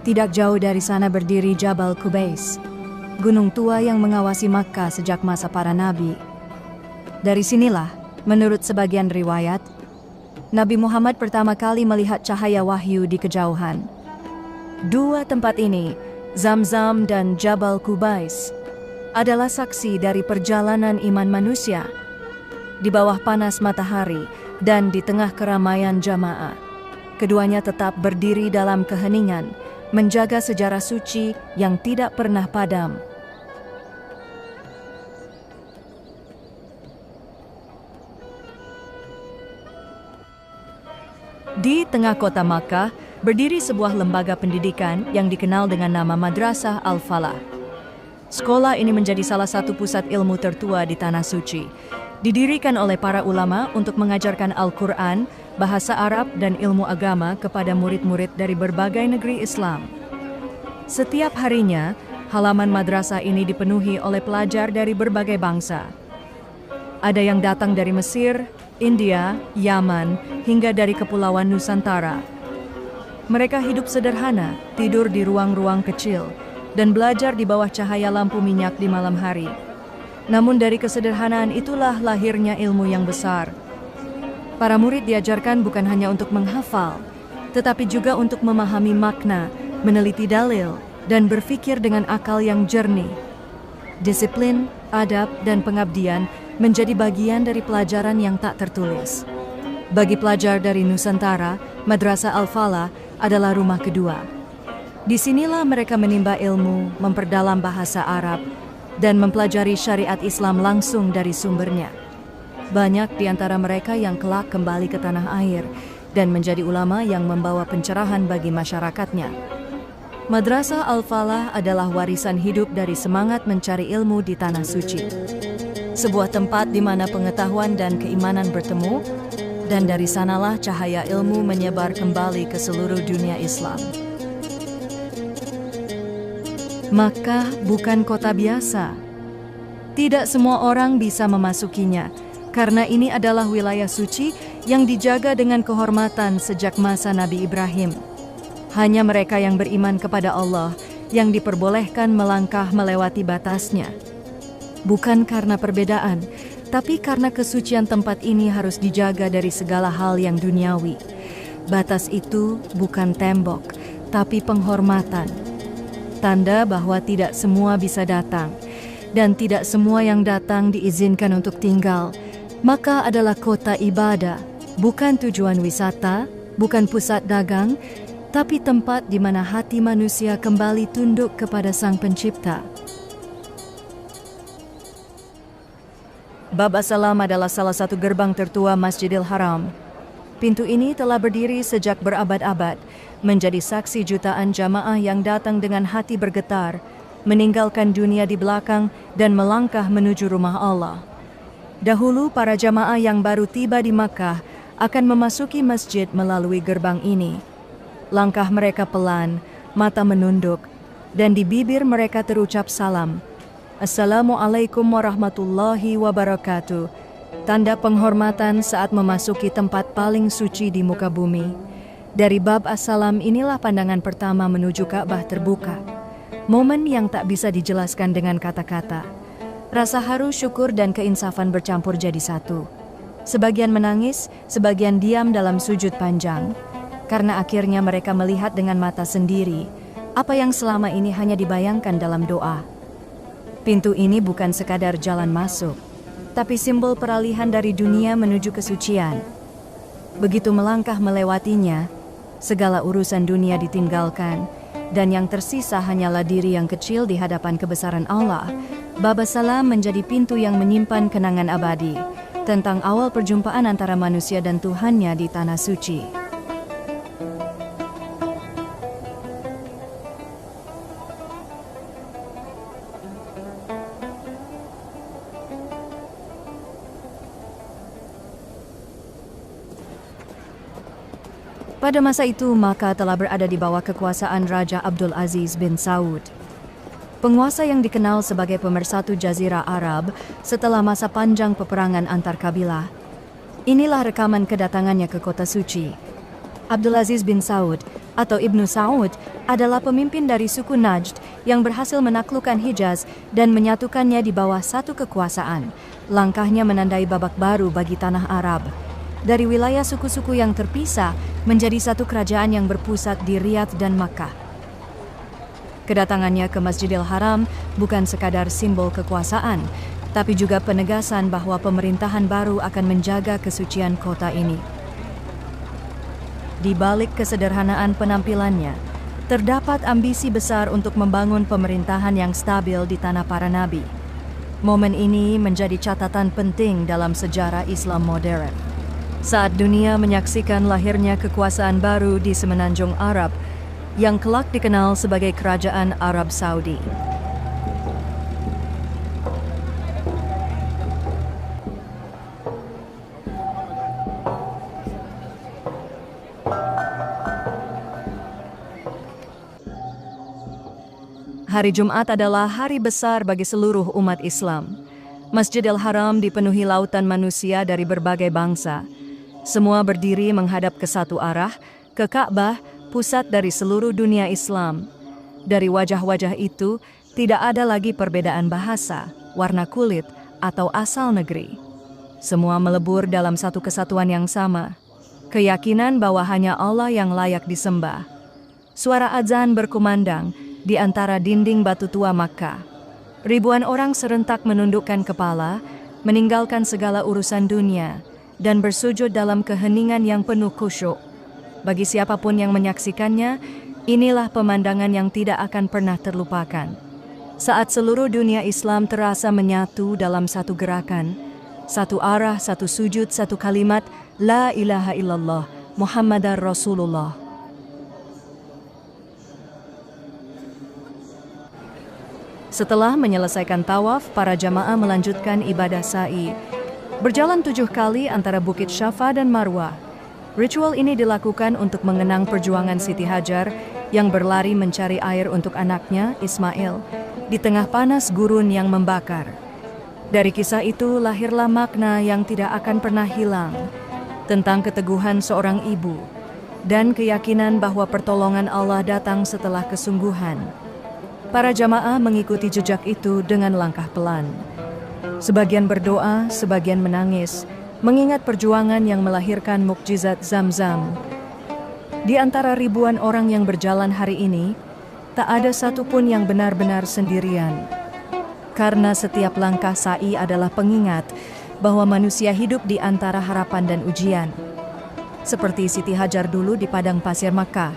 Tidak jauh dari sana berdiri Jabal Qubais, gunung tua yang mengawasi Makkah sejak masa para nabi. Dari sinilah, menurut sebagian riwayat, Nabi Muhammad pertama kali melihat cahaya wahyu di kejauhan. Dua tempat ini, Zam-Zam dan Jabal Qubais, adalah saksi dari perjalanan iman manusia. Di bawah panas matahari dan di tengah keramaian jamaah, keduanya tetap berdiri dalam keheningan, menjaga sejarah suci yang tidak pernah padam. Di tengah kota Makkah, berdiri sebuah lembaga pendidikan yang dikenal dengan nama Madrasah Al-Falah. Sekolah ini menjadi salah satu pusat ilmu tertua di Tanah Suci. Didirikan oleh para ulama untuk mengajarkan Al-Quran, bahasa Arab, dan ilmu agama kepada murid-murid dari berbagai negeri Islam. Setiap harinya, halaman madrasah ini dipenuhi oleh pelajar dari berbagai bangsa. Ada yang datang dari Mesir, India, Yaman, hingga dari Kepulauan Nusantara. Mereka hidup sederhana, tidur di ruang-ruang kecil, dan belajar di bawah cahaya lampu minyak di malam hari. Namun dari kesederhanaan itulah lahirnya ilmu yang besar. Para murid diajarkan bukan hanya untuk menghafal, tetapi juga untuk memahami makna, meneliti dalil, dan berpikir dengan akal yang jernih. Disiplin, adab, dan pengabdian menjadi bagian dari pelajaran yang tak tertulis. Bagi pelajar dari Nusantara, Madrasah Al-Falah adalah rumah kedua. Disinilah mereka menimba ilmu, memperdalam bahasa Arab, dan mempelajari syariat Islam langsung dari sumbernya. Banyak di antara mereka yang kelak kembali ke tanah air dan menjadi ulama yang membawa pencerahan bagi masyarakatnya. Madrasah Al-Falah adalah warisan hidup dari semangat mencari ilmu di Tanah Suci. Sebuah tempat di mana pengetahuan dan keimanan bertemu, dan dari sanalah cahaya ilmu menyebar kembali ke seluruh dunia Islam. Makkah bukan kota biasa. Tidak semua orang bisa memasukinya, karena ini adalah wilayah suci yang dijaga dengan kehormatan sejak masa Nabi Ibrahim. Hanya mereka yang beriman kepada Allah yang diperbolehkan melangkah melewati batasnya. Bukan karena perbedaan, tapi karena kesucian tempat ini harus dijaga dari segala hal yang duniawi. Batas itu bukan tembok, tapi penghormatan. Tanda bahwa tidak semua bisa datang, dan tidak semua yang datang diizinkan untuk tinggal. Maka adalah kota ibadah, bukan tujuan wisata, bukan pusat dagang, tapi tempat di mana hati manusia kembali tunduk kepada Sang Pencipta. Bab As-Salam adalah salah satu gerbang tertua Masjidil Haram. Pintu ini telah berdiri sejak berabad-abad, menjadi saksi jutaan jamaah yang datang dengan hati bergetar, meninggalkan dunia di belakang dan melangkah menuju rumah Allah. Dahulu para jamaah yang baru tiba di Makkah akan memasuki masjid melalui gerbang ini. Langkah mereka pelan, mata menunduk, dan di bibir mereka terucap salam. Assalamualaikum warahmatullahi wabarakatuh. Tanda penghormatan saat memasuki tempat paling suci di muka bumi. Dari bab As-Salam inilah pandangan pertama menuju Ka'bah terbuka. Momen yang tak bisa dijelaskan dengan kata-kata. Rasa haru, syukur, dan keinsafan bercampur jadi satu. Sebagian menangis, sebagian diam dalam sujud panjang. Karena akhirnya mereka melihat dengan mata sendiri apa yang selama ini hanya dibayangkan dalam doa. Pintu ini bukan sekadar jalan masuk, tapi simbol peralihan dari dunia menuju kesucian. Begitu melangkah melewatinya, Segala urusan dunia ditinggalkan, dan yang tersisa hanyalah diri yang kecil di hadapan kebesaran Allah. Baba Salam menjadi pintu yang menyimpan kenangan abadi tentang awal perjumpaan antara manusia dan Tuhannya di Tanah Suci. Pada masa itu, Makkah telah berada di bawah kekuasaan Raja Abdul Aziz bin Saud, penguasa yang dikenal sebagai pemersatu Jazirah Arab setelah masa panjang peperangan antar kabilah. Inilah rekaman kedatangannya ke kota suci. Abdul Aziz bin Saud atau Ibnu Saud adalah pemimpin dari suku Najd yang berhasil menaklukkan Hijaz dan menyatukannya di bawah satu kekuasaan. Langkahnya menandai babak baru bagi tanah Arab. Dari wilayah suku-suku yang terpisah menjadi satu kerajaan yang berpusat di Riyadh dan Makkah. Kedatangannya ke Masjidil Haram bukan sekadar simbol kekuasaan, tapi juga penegasan bahwa pemerintahan baru akan menjaga kesucian kota ini. Di balik kesederhanaan penampilannya, terdapat ambisi besar untuk membangun pemerintahan yang stabil di tanah para nabi. Momen ini menjadi catatan penting dalam sejarah Islam modern. Saat dunia menyaksikan lahirnya kekuasaan baru di semenanjung Arab yang kelak dikenal sebagai Kerajaan Arab Saudi. Hari Jumat adalah hari besar bagi seluruh umat Islam. Masjidil Haram dipenuhi lautan manusia dari berbagai bangsa. Semua berdiri menghadap ke satu arah, ke Ka'bah, pusat dari seluruh dunia Islam. Dari wajah-wajah itu, tidak ada lagi perbedaan bahasa, warna kulit, atau asal negeri. Semua melebur dalam satu kesatuan yang sama, keyakinan bahwa hanya Allah yang layak disembah. Suara azan berkumandang di antara dinding batu tua Makkah. Ribuan orang serentak menundukkan kepala, meninggalkan segala urusan dunia, dan bersujud dalam keheningan yang penuh khusyuk. Bagi siapapun yang menyaksikannya, inilah pemandangan yang tidak akan pernah terlupakan. Saat seluruh dunia Islam terasa menyatu dalam satu gerakan, satu arah, satu sujud, satu kalimat, La ilaha illallah, Muhammadar Rasulullah. Setelah menyelesaikan tawaf, para jamaah melanjutkan ibadah sa'i. Berjalan 7 kali antara Bukit Syafa dan Marwah. Ritual ini dilakukan untuk mengenang perjuangan Siti Hajar yang berlari mencari air untuk anaknya, Ismail, di tengah panas gurun yang membakar. Dari kisah itu lahirlah makna yang tidak akan pernah hilang tentang keteguhan seorang ibu dan keyakinan bahwa pertolongan Allah datang setelah kesungguhan. Para jamaah mengikuti jejak itu dengan langkah pelan. Sebagian berdoa, sebagian menangis, mengingat perjuangan yang melahirkan mukjizat Zam-Zam. Di antara ribuan orang yang berjalan hari ini, tak ada satupun yang benar-benar sendirian. Karena setiap langkah sa'i adalah pengingat bahwa manusia hidup di antara harapan dan ujian. Seperti Siti Hajar dulu di padang pasir Makkah.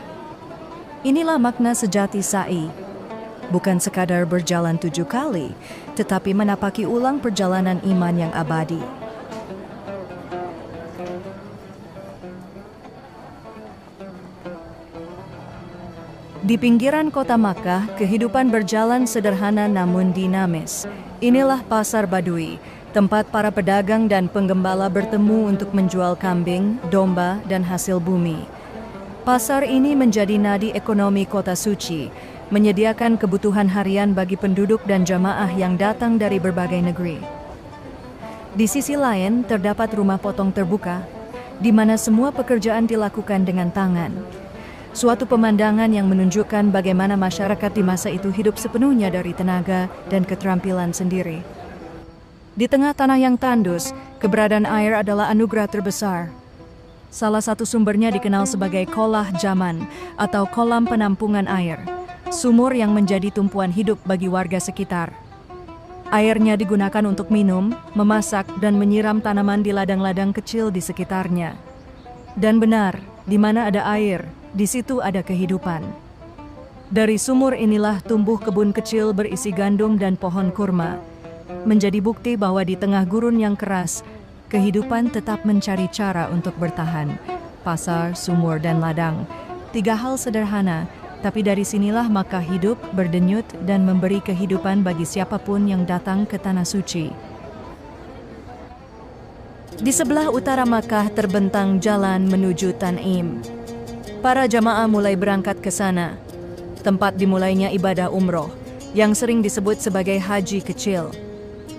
Inilah makna sejati sa'i. Bukan sekadar berjalan 7 kali, tetapi menapaki ulang perjalanan iman yang abadi. Di pinggiran kota Makkah, kehidupan berjalan sederhana namun dinamis. Inilah pasar Badui, tempat para pedagang dan penggembala bertemu untuk menjual kambing, domba, dan hasil bumi. Pasar ini menjadi nadi ekonomi kota suci, menyediakan kebutuhan harian bagi penduduk dan jamaah yang datang dari berbagai negeri. Di sisi lain, terdapat rumah potong terbuka, di mana semua pekerjaan dilakukan dengan tangan. Suatu pemandangan yang menunjukkan bagaimana masyarakat di masa itu hidup sepenuhnya dari tenaga dan keterampilan sendiri. Di tengah tanah yang tandus, keberadaan air adalah anugerah terbesar. Salah satu sumbernya dikenal sebagai kolah Jaman atau kolam penampungan air. Sumur yang menjadi tumpuan hidup bagi warga sekitar. Airnya digunakan untuk minum, memasak, dan menyiram tanaman di ladang-ladang kecil di sekitarnya. Dan benar, di mana ada air, Di situ ada kehidupan. Dari sumur inilah tumbuh kebun kecil berisi gandum dan pohon kurma, menjadi bukti bahwa di tengah gurun yang keras, kehidupan tetap mencari cara untuk bertahan. Pasar, sumur, dan ladang, 3 hal sederhana, tapi dari sinilah Makkah hidup, berdenyut, dan memberi kehidupan bagi siapapun yang datang ke Tanah Suci. Di sebelah utara Makkah terbentang jalan menuju Tan'im. Para jamaah mulai berangkat ke sana, tempat dimulainya ibadah umroh, yang sering disebut sebagai haji kecil.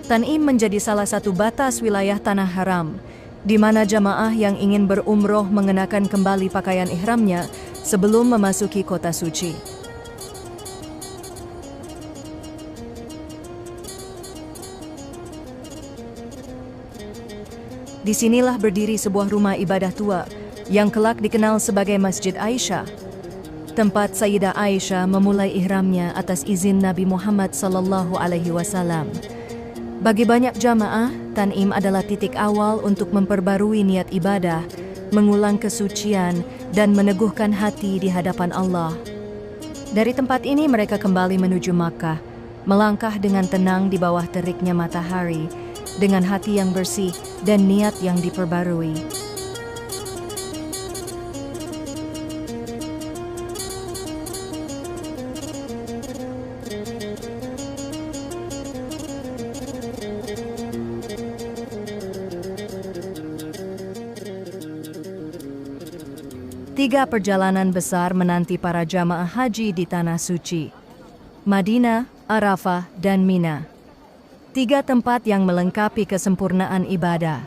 Tan'im menjadi salah satu batas wilayah Tanah Haram, di mana jamaah yang ingin berumroh mengenakan kembali pakaian ihramnya sebelum memasuki kota suci. Disinilah berdiri sebuah rumah ibadah tua yang kelak dikenal sebagai Masjid Aisyah, tempat Sayyidah Aisyah memulai ihramnya atas izin Nabi Muhammad SAW. Bagi banyak jamaah, Tan'im adalah titik awal untuk memperbarui niat ibadah, mengulang kesucian, dan meneguhkan hati di hadapan Allah. Dari tempat ini mereka kembali menuju Makkah, melangkah dengan tenang di bawah teriknya matahari, dengan hati yang bersih dan niat yang diperbarui. Tiga perjalanan besar menanti para jamaah haji di Tanah Suci: Madinah, Arafah, dan Mina. 3 tempat yang melengkapi kesempurnaan ibadah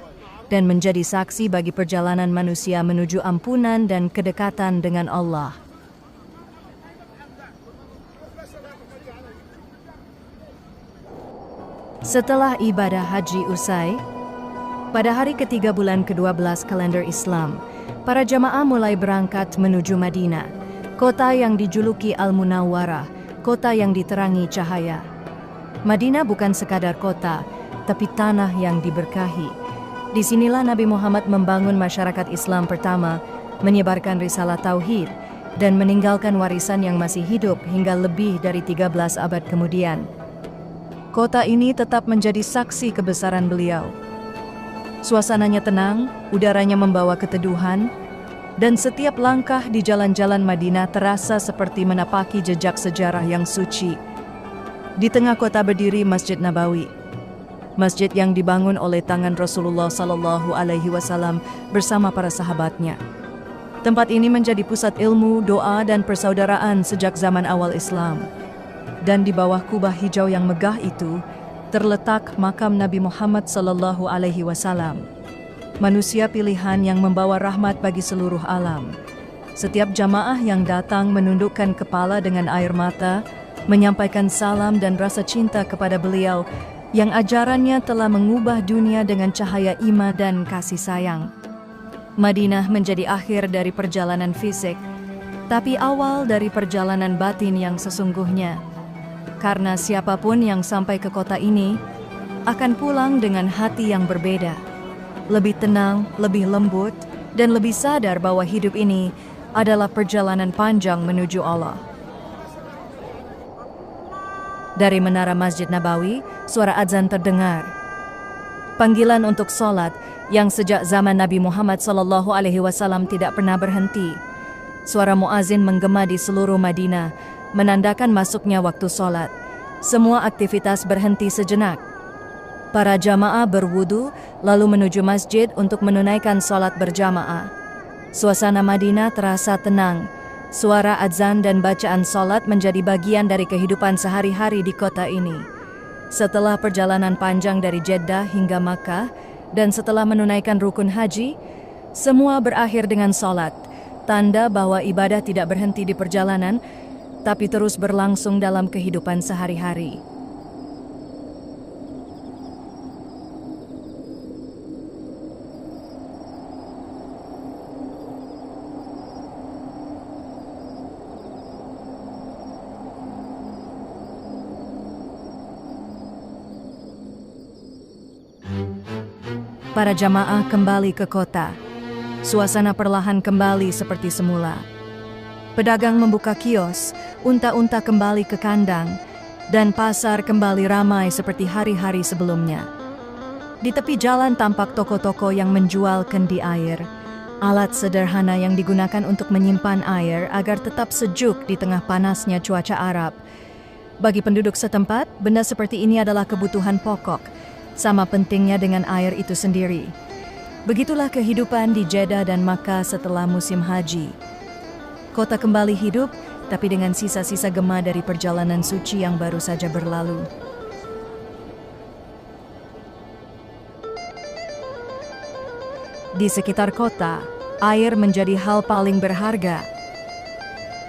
dan menjadi saksi bagi perjalanan manusia menuju ampunan dan kedekatan dengan Allah. Setelah ibadah haji usai, pada hari ketiga bulan ke-12 kalender Islam, para jamaah mulai berangkat menuju Madinah, kota yang dijuluki Al-Munawwarah, kota yang diterangi cahaya. Madinah bukan sekadar kota, tapi tanah yang diberkahi. Disinilah Nabi Muhammad membangun masyarakat Islam pertama, menyebarkan risalah tauhid, dan meninggalkan warisan yang masih hidup hingga lebih dari 13 abad kemudian. Kota ini tetap menjadi saksi kebesaran beliau. Suasananya tenang, udaranya membawa keteduhan, dan setiap langkah di jalan-jalan Madinah terasa seperti menapaki jejak sejarah yang suci. Di tengah kota berdiri Masjid Nabawi, masjid yang dibangun oleh tangan Rasulullah SAW bersama para sahabatnya. Tempat ini menjadi pusat ilmu, doa, dan persaudaraan sejak zaman awal Islam. Dan di bawah kubah hijau yang megah itu, terletak makam Nabi Muhammad SAW, manusia pilihan yang membawa rahmat bagi seluruh alam. Setiap jamaah yang datang menundukkan kepala dengan air mata, menyampaikan salam dan rasa cinta kepada beliau yang ajarannya telah mengubah dunia dengan cahaya iman dan kasih sayang. Madinah menjadi akhir dari perjalanan fisik, tapi awal dari perjalanan batin yang sesungguhnya. Karena siapapun yang sampai ke kota ini akan pulang dengan hati yang berbeda, lebih tenang, lebih lembut, dan lebih sadar bahwa hidup ini adalah perjalanan panjang menuju Allah. Dari menara Masjid Nabawi, suara azan terdengar. Panggilan untuk sholat yang sejak zaman Nabi Muhammad SAW tidak pernah berhenti. Suara muazin menggema di seluruh Madinah, menandakan masuknya waktu sholat. Semua aktivitas berhenti sejenak. Para jamaah berwudu lalu menuju masjid untuk menunaikan sholat berjamaah. Suasana Madinah terasa tenang. Suara azan dan bacaan sholat menjadi bagian dari kehidupan sehari-hari di kota ini. Setelah perjalanan panjang dari Jeddah hingga Makkah, dan setelah menunaikan rukun haji, semua berakhir dengan sholat, tanda bahwa ibadah tidak berhenti di perjalanan, tapi terus berlangsung dalam kehidupan sehari-hari. Para jamaah kembali ke kota. Suasana perlahan kembali seperti semula. Pedagang membuka kios, unta-unta kembali ke kandang, dan pasar kembali ramai seperti hari-hari sebelumnya. Di tepi jalan tampak toko-toko yang menjual kendi air, alat sederhana yang digunakan untuk menyimpan air agar tetap sejuk di tengah panasnya cuaca Arab. Bagi penduduk setempat, benda seperti ini adalah kebutuhan pokok, sama pentingnya dengan air itu sendiri. Begitulah kehidupan di Jeddah dan Makkah setelah musim haji. Kota kembali hidup, tapi dengan sisa-sisa gema dari perjalanan suci yang baru saja berlalu. Di sekitar kota, air menjadi hal paling berharga.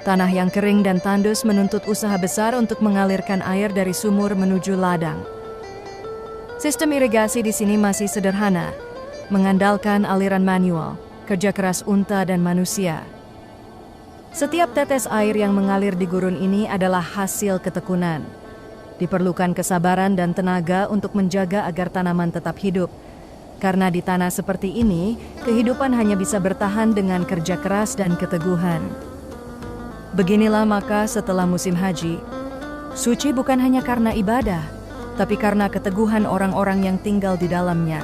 Tanah yang kering dan tandus menuntut usaha besar untuk mengalirkan air dari sumur menuju ladang. Sistem irigasi di sini masih sederhana, mengandalkan aliran manual, kerja keras unta dan manusia. Setiap tetes air yang mengalir di gurun ini adalah hasil ketekunan. Diperlukan kesabaran dan tenaga untuk menjaga agar tanaman tetap hidup. Karena di tanah seperti ini, kehidupan hanya bisa bertahan dengan kerja keras dan keteguhan. Beginilah Makkah setelah musim haji. Suci bukan hanya karena ibadah, tapi karena keteguhan orang-orang yang tinggal di dalamnya.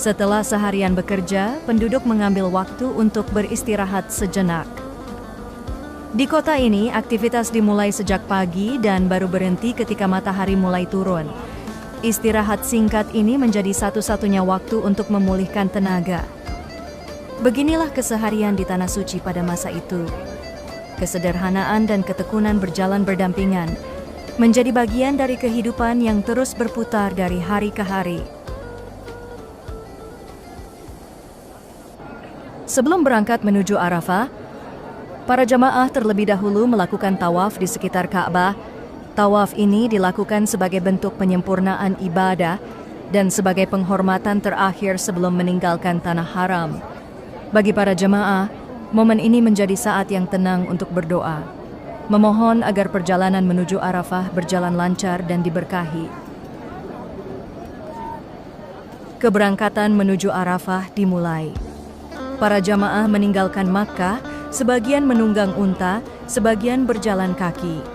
Setelah seharian bekerja, penduduk mengambil waktu untuk beristirahat sejenak. Di kota ini, aktivitas dimulai sejak pagi dan baru berhenti ketika matahari mulai turun. Istirahat singkat ini menjadi satu-satunya waktu untuk memulihkan tenaga. Beginilah keseharian di Tanah Suci pada masa itu. Kesederhanaan dan ketekunan berjalan berdampingan, menjadi bagian dari kehidupan yang terus berputar dari hari ke hari. Sebelum berangkat menuju Arafah, para jamaah terlebih dahulu melakukan tawaf di sekitar Ka'bah. Tawaf ini dilakukan sebagai bentuk penyempurnaan ibadah dan sebagai penghormatan terakhir sebelum meninggalkan tanah haram. Bagi para jamaah, momen ini menjadi saat yang tenang untuk berdoa, memohon agar perjalanan menuju Arafah berjalan lancar dan diberkahi. Keberangkatan menuju Arafah dimulai. Para jamaah meninggalkan Makkah, sebagian menunggang unta, sebagian berjalan kaki.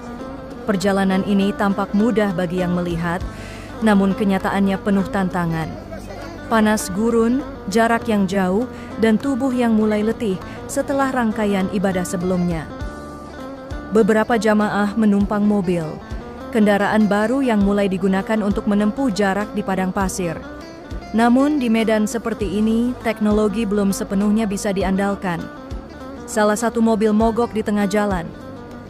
Perjalanan ini tampak mudah bagi yang melihat, namun kenyataannya penuh tantangan. Panas gurun, jarak yang jauh, dan tubuh yang mulai letih setelah rangkaian ibadah sebelumnya. Beberapa jamaah menumpang mobil, kendaraan baru yang mulai digunakan untuk menempuh jarak di padang pasir. Namun di medan seperti ini, teknologi belum sepenuhnya bisa diandalkan. Salah satu mobil mogok di tengah jalan.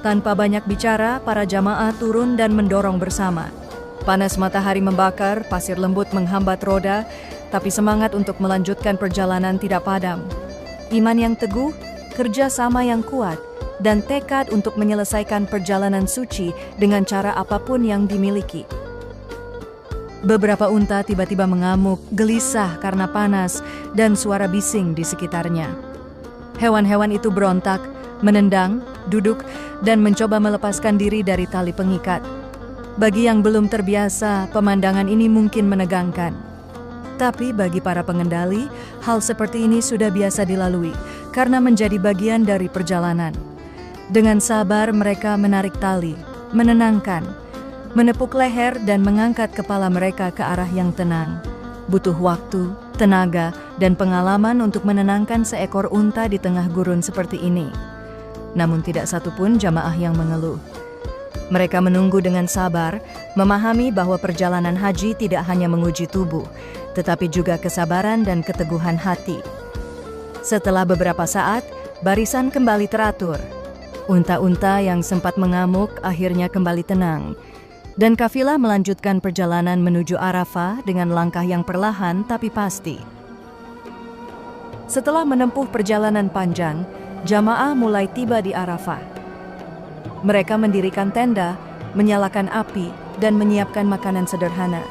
Tanpa banyak bicara, para jamaah turun dan mendorong bersama. Panas matahari membakar, pasir lembut menghambat roda, tapi semangat untuk melanjutkan perjalanan tidak padam. Iman yang teguh, kerja sama yang kuat, dan tekad untuk menyelesaikan perjalanan suci dengan cara apapun yang dimiliki. Beberapa unta tiba-tiba mengamuk, gelisah karena panas dan suara bising di sekitarnya. Hewan-hewan itu berontak, menendang, duduk, dan mencoba melepaskan diri dari tali pengikat. Bagi yang belum terbiasa, pemandangan ini mungkin menegangkan. Tapi bagi para pengendali, hal seperti ini sudah biasa dilalui karena menjadi bagian dari perjalanan. Dengan sabar mereka menarik tali, menenangkan, menepuk leher dan mengangkat kepala mereka ke arah yang tenang. Butuh waktu, tenaga, dan pengalaman untuk menenangkan seekor unta di tengah gurun seperti ini. Namun tidak satupun jamaah yang mengeluh. Mereka menunggu dengan sabar, memahami bahwa perjalanan haji tidak hanya menguji tubuh, tetapi juga kesabaran dan keteguhan hati. Setelah beberapa saat, barisan kembali teratur. Unta-unta yang sempat mengamuk akhirnya kembali tenang. Dan kafilah melanjutkan perjalanan menuju Arafah dengan langkah yang perlahan tapi pasti. Setelah menempuh perjalanan panjang, jamaah mulai tiba di Arafah. Mereka mendirikan tenda, menyalakan api, dan menyiapkan makanan sederhana.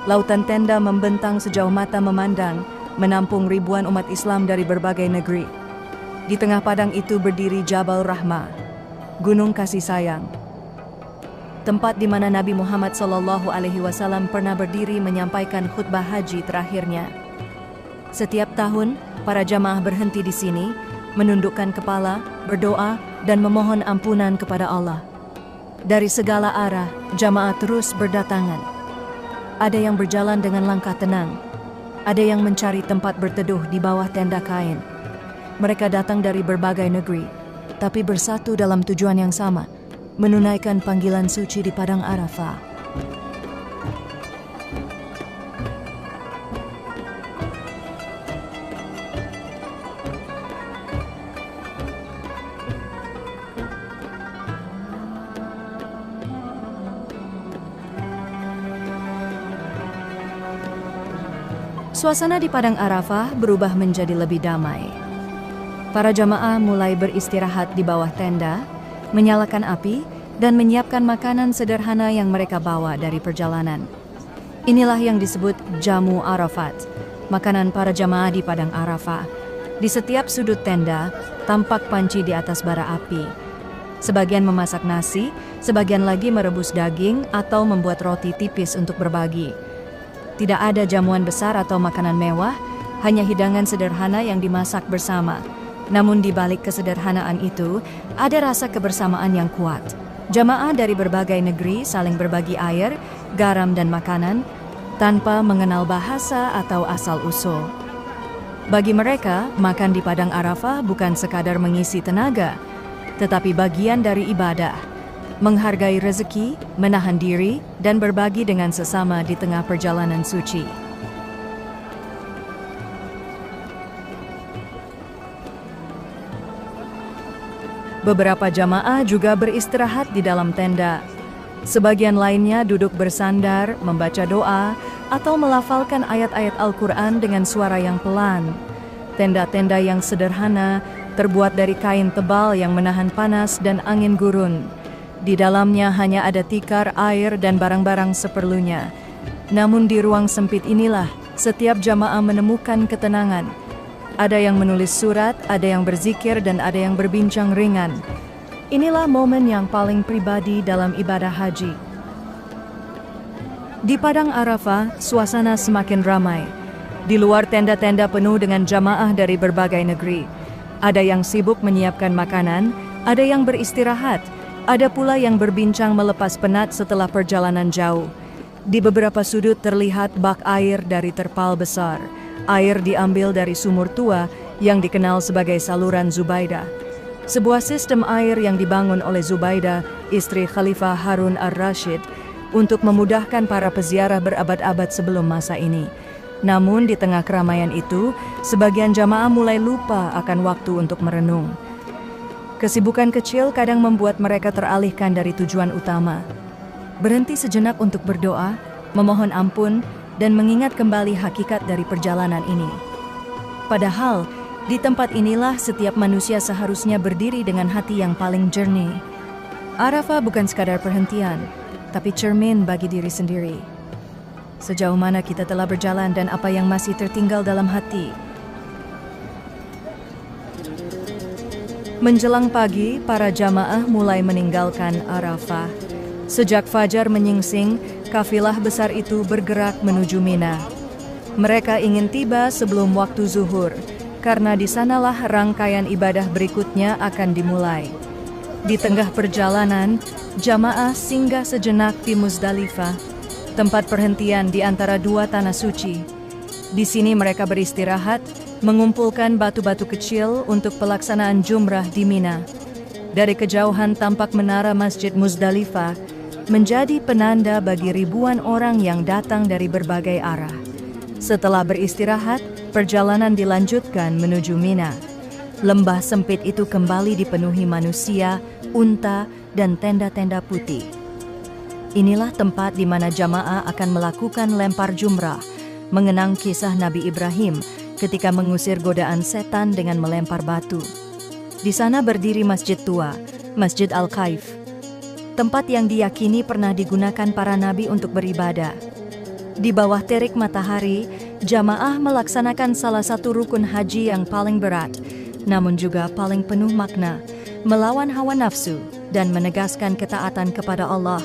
Lautan tenda membentang sejauh mata memandang, menampung ribuan umat Islam dari berbagai negeri. Di tengah padang itu berdiri Jabal Rahmah, Gunung Kasih Sayang. tempat di mana Nabi Muhammad SAW pernah berdiri menyampaikan khutbah haji terakhirnya. Setiap tahun, para jamaah berhenti di sini, menundukkan kepala, berdoa, dan memohon ampunan kepada Allah. Dari segala arah, jamaah terus berdatangan. Ada yang berjalan dengan langkah tenang, ada yang mencari tempat berteduh di bawah tenda kain. Mereka datang dari berbagai negeri, tapi bersatu dalam tujuan yang sama, menunaikan panggilan suci di Padang Arafah. Suasana di Padang Arafah berubah menjadi lebih damai. Para jamaah mulai beristirahat di bawah tenda, menyalakan api, dan menyiapkan makanan sederhana yang mereka bawa dari perjalanan. Inilah yang disebut Jamu Arafat, makanan para jamaah di Padang Arafah. Di setiap sudut tenda, tampak panci di atas bara api. Sebagian memasak nasi, sebagian lagi merebus daging atau membuat roti tipis untuk berbagi. Tidak ada jamuan besar atau makanan mewah, hanya hidangan sederhana yang dimasak bersama. Namun di balik kesederhanaan itu, ada rasa kebersamaan yang kuat. Jamaah dari berbagai negeri saling berbagi air, garam dan makanan, tanpa mengenal bahasa atau asal-usul. Bagi mereka, makan di Padang Arafah bukan sekadar mengisi tenaga, tetapi bagian dari ibadah. Menghargai rezeki, menahan diri, dan berbagi dengan sesama di tengah perjalanan suci. Beberapa jamaah juga beristirahat di dalam tenda. Sebagian lainnya duduk bersandar, membaca doa, atau melafalkan ayat-ayat Al-Quran dengan suara yang pelan. Tenda-tenda yang sederhana terbuat dari kain tebal yang menahan panas dan angin gurun. Di dalamnya hanya ada tikar, air, dan barang-barang seperlunya. Namun di ruang sempit inilah setiap jamaah menemukan ketenangan. Ada yang menulis surat, ada yang berzikir, dan ada yang berbincang ringan. Inilah momen yang paling pribadi dalam ibadah haji. Di Padang Arafah, suasana semakin ramai. Di luar tenda-tenda penuh dengan jamaah dari berbagai negeri. Ada yang sibuk menyiapkan makanan, ada yang beristirahat, ada pula yang berbincang melepas penat setelah perjalanan jauh. Di beberapa sudut terlihat bak air dari terpal besar. Air diambil dari sumur tua yang dikenal sebagai saluran Zubaidah. Sebuah sistem air yang dibangun oleh Zubaidah, istri Khalifah Harun ar-Rasyid, untuk memudahkan para peziarah berabad-abad sebelum masa ini. Namun di tengah keramaian itu, sebagian jamaah mulai lupa akan waktu untuk merenung. Kesibukan kecil kadang membuat mereka teralihkan dari tujuan utama. Berhenti sejenak untuk berdoa, memohon ampun, dan mengingat kembali hakikat dari perjalanan ini. Padahal, di tempat inilah setiap manusia seharusnya berdiri dengan hati yang paling jernih. Arafah bukan sekadar perhentian, tapi cermin bagi diri sendiri. Sejauh mana kita telah berjalan dan apa yang masih tertinggal dalam hati. Menjelang pagi, para jamaah mulai meninggalkan Arafah. Sejak fajar menyingsing, kafilah besar itu bergerak menuju Mina. Mereka ingin tiba sebelum waktu zuhur, karena di sanalah rangkaian ibadah berikutnya akan dimulai. Di tengah perjalanan, jamaah singgah sejenak di Muzdalifah, tempat perhentian di antara dua tanah suci. Di sini mereka beristirahat, mengumpulkan batu-batu kecil untuk pelaksanaan jumrah di Mina. Dari kejauhan tampak menara Masjid Muzdalifah, menjadi penanda bagi ribuan orang yang datang dari berbagai arah. Setelah beristirahat, perjalanan dilanjutkan menuju Mina. Lembah sempit itu kembali dipenuhi manusia, unta, dan tenda-tenda putih. Inilah tempat di mana jamaah akan melakukan lempar jumrah, mengenang kisah Nabi Ibrahim ketika mengusir godaan setan dengan melempar batu. Di sana berdiri masjid tua, Masjid Al-Khaif, tempat yang diyakini pernah digunakan para nabi untuk beribadah. Di bawah terik matahari, jamaah melaksanakan salah satu rukun haji yang paling berat, namun juga paling penuh makna, melawan hawa nafsu dan menegaskan ketaatan kepada Allah.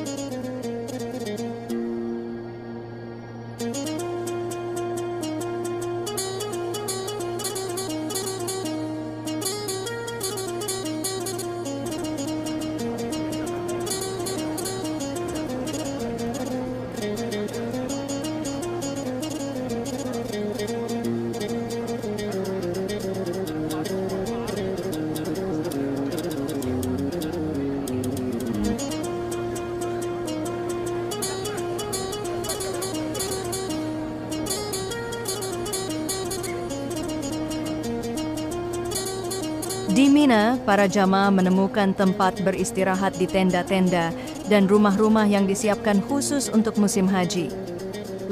Di Mina, para jamaah menemukan tempat beristirahat di tenda-tenda dan rumah-rumah yang disiapkan khusus untuk musim haji.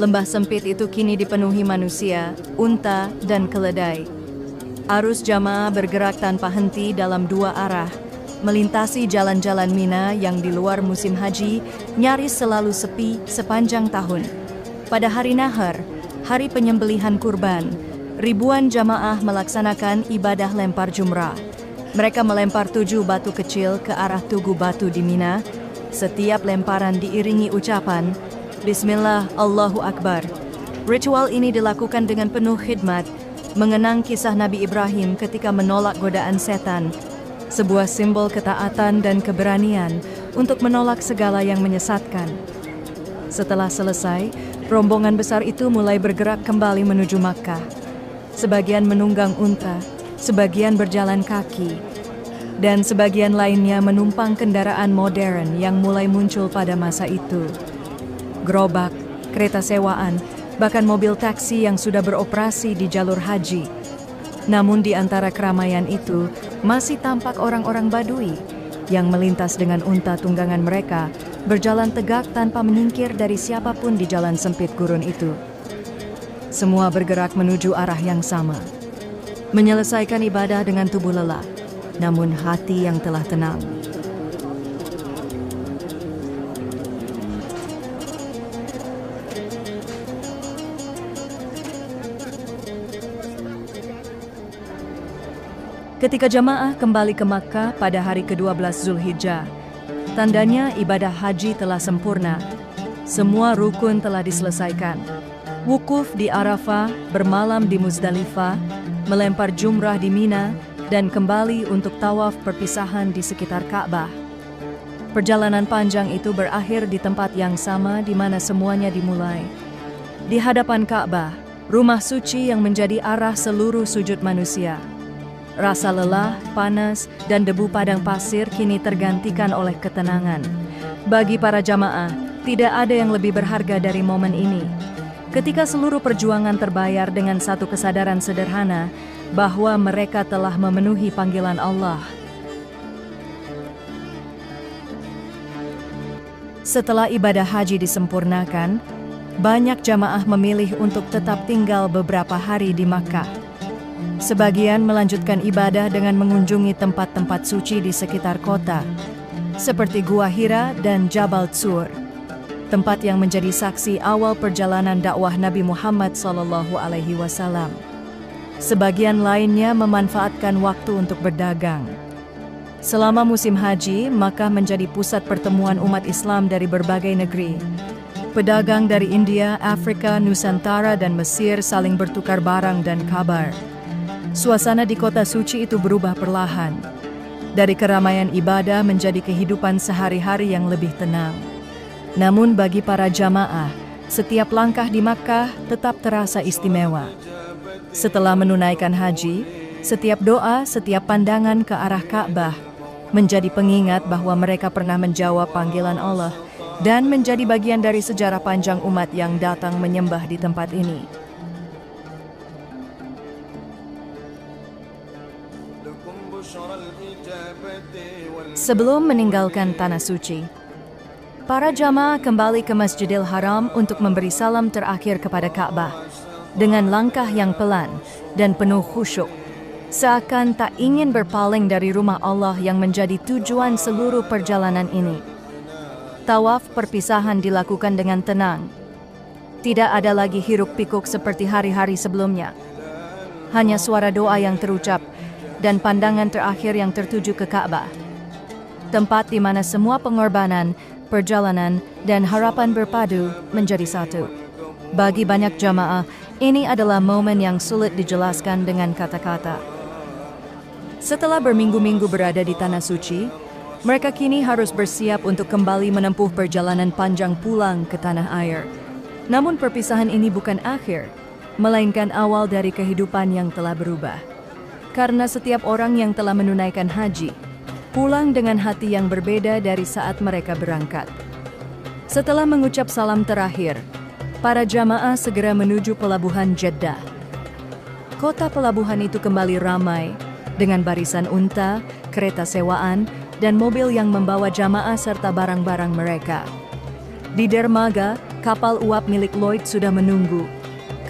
Lembah sempit itu kini dipenuhi manusia, unta, dan keledai. Arus jamaah bergerak tanpa henti dalam dua arah, melintasi jalan-jalan Mina yang di luar musim haji nyaris selalu sepi sepanjang tahun. Pada hari Nahar, hari penyembelihan kurban, ribuan jamaah melaksanakan ibadah lempar jumrah. Mereka melempar 7 batu kecil ke arah tugu batu di Mina. Setiap lemparan diiringi ucapan, Bismillah, Allahu Akbar. Ritual ini dilakukan dengan penuh khidmat, mengenang kisah Nabi Ibrahim ketika menolak godaan setan, sebuah simbol ketaatan dan keberanian untuk menolak segala yang menyesatkan. Setelah selesai, rombongan besar itu mulai bergerak kembali menuju Makkah. Sebagian menunggang unta, sebagian berjalan kaki, dan sebagian lainnya menumpang kendaraan modern yang mulai muncul pada masa itu. Gerobak, kereta sewaan, bahkan mobil taksi yang sudah beroperasi di jalur haji. Namun di antara keramaian itu masih tampak orang-orang Badui yang melintas dengan unta tunggangan mereka, berjalan tegak tanpa menyingkir dari siapapun di jalan sempit gurun itu. Semua bergerak menuju arah yang sama, menyelesaikan ibadah dengan tubuh lelah, namun hati yang telah tenang. Ketika jamaah kembali ke Makkah pada hari ke-12 Zulhijjah, tandanya ibadah haji telah sempurna. Semua rukun telah diselesaikan. Wukuf di Arafah, bermalam di Muzdalifah, melempar jumrah di Mina, dan kembali untuk tawaf perpisahan di sekitar Ka'bah. Perjalanan panjang itu berakhir di tempat yang sama di mana semuanya dimulai. Di hadapan Ka'bah, rumah suci yang menjadi arah seluruh sujud manusia. Rasa lelah, panas, dan debu padang pasir kini tergantikan oleh ketenangan. Bagi para jamaah, tidak ada yang lebih berharga dari momen ini. Ketika seluruh perjuangan terbayar dengan satu kesadaran sederhana bahwa mereka telah memenuhi panggilan Allah. Setelah ibadah haji disempurnakan, banyak jamaah memilih untuk tetap tinggal beberapa hari di Makkah. Sebagian melanjutkan ibadah dengan mengunjungi tempat-tempat suci di sekitar kota, seperti Gua Hira dan Jabal Tsur, tempat yang menjadi saksi awal perjalanan dakwah Nabi Muhammad SAW. Sebagian lainnya memanfaatkan waktu untuk berdagang. Selama musim haji, Makkah menjadi pusat pertemuan umat Islam dari berbagai negeri. Pedagang dari India, Afrika, Nusantara, dan Mesir saling bertukar barang dan kabar. Suasana di kota suci itu berubah perlahan, dari keramaian ibadah menjadi kehidupan sehari-hari yang lebih tenang. Namun bagi para jamaah, setiap langkah di Makkah tetap terasa istimewa. Setelah menunaikan haji, setiap doa, setiap pandangan ke arah Ka'bah menjadi pengingat bahwa mereka pernah menjawab panggilan Allah dan menjadi bagian dari sejarah panjang umat yang datang menyembah di tempat ini. Sebelum meninggalkan Tanah Suci, para jamaah kembali ke Masjidil Haram untuk memberi salam terakhir kepada Ka'bah dengan langkah yang pelan dan penuh khusyuk, seakan tak ingin berpaling dari rumah Allah yang menjadi tujuan seluruh perjalanan ini. Tawaf perpisahan dilakukan dengan tenang. Tidak ada lagi hiruk-pikuk seperti hari-hari sebelumnya. Hanya suara doa yang terucap dan pandangan terakhir yang tertuju ke Ka'bah, tempat di mana semua pengorbanan, perjalanan, dan harapan berpadu menjadi satu. Bagi banyak jamaah, ini adalah momen yang sulit dijelaskan dengan kata-kata. Setelah berminggu-minggu berada di Tanah Suci, mereka kini harus bersiap untuk kembali menempuh perjalanan panjang pulang ke tanah air. Namun perpisahan ini bukan akhir, melainkan awal dari kehidupan yang telah berubah. Karena setiap orang yang telah menunaikan haji pulang dengan hati yang berbeda dari saat mereka berangkat. Setelah mengucap salam terakhir, para jamaah segera menuju pelabuhan Jeddah. Kota pelabuhan itu kembali ramai dengan barisan unta, kereta sewaan, dan mobil yang membawa jamaah serta barang-barang mereka. Di dermaga, kapal uap milik Lloyd sudah menunggu.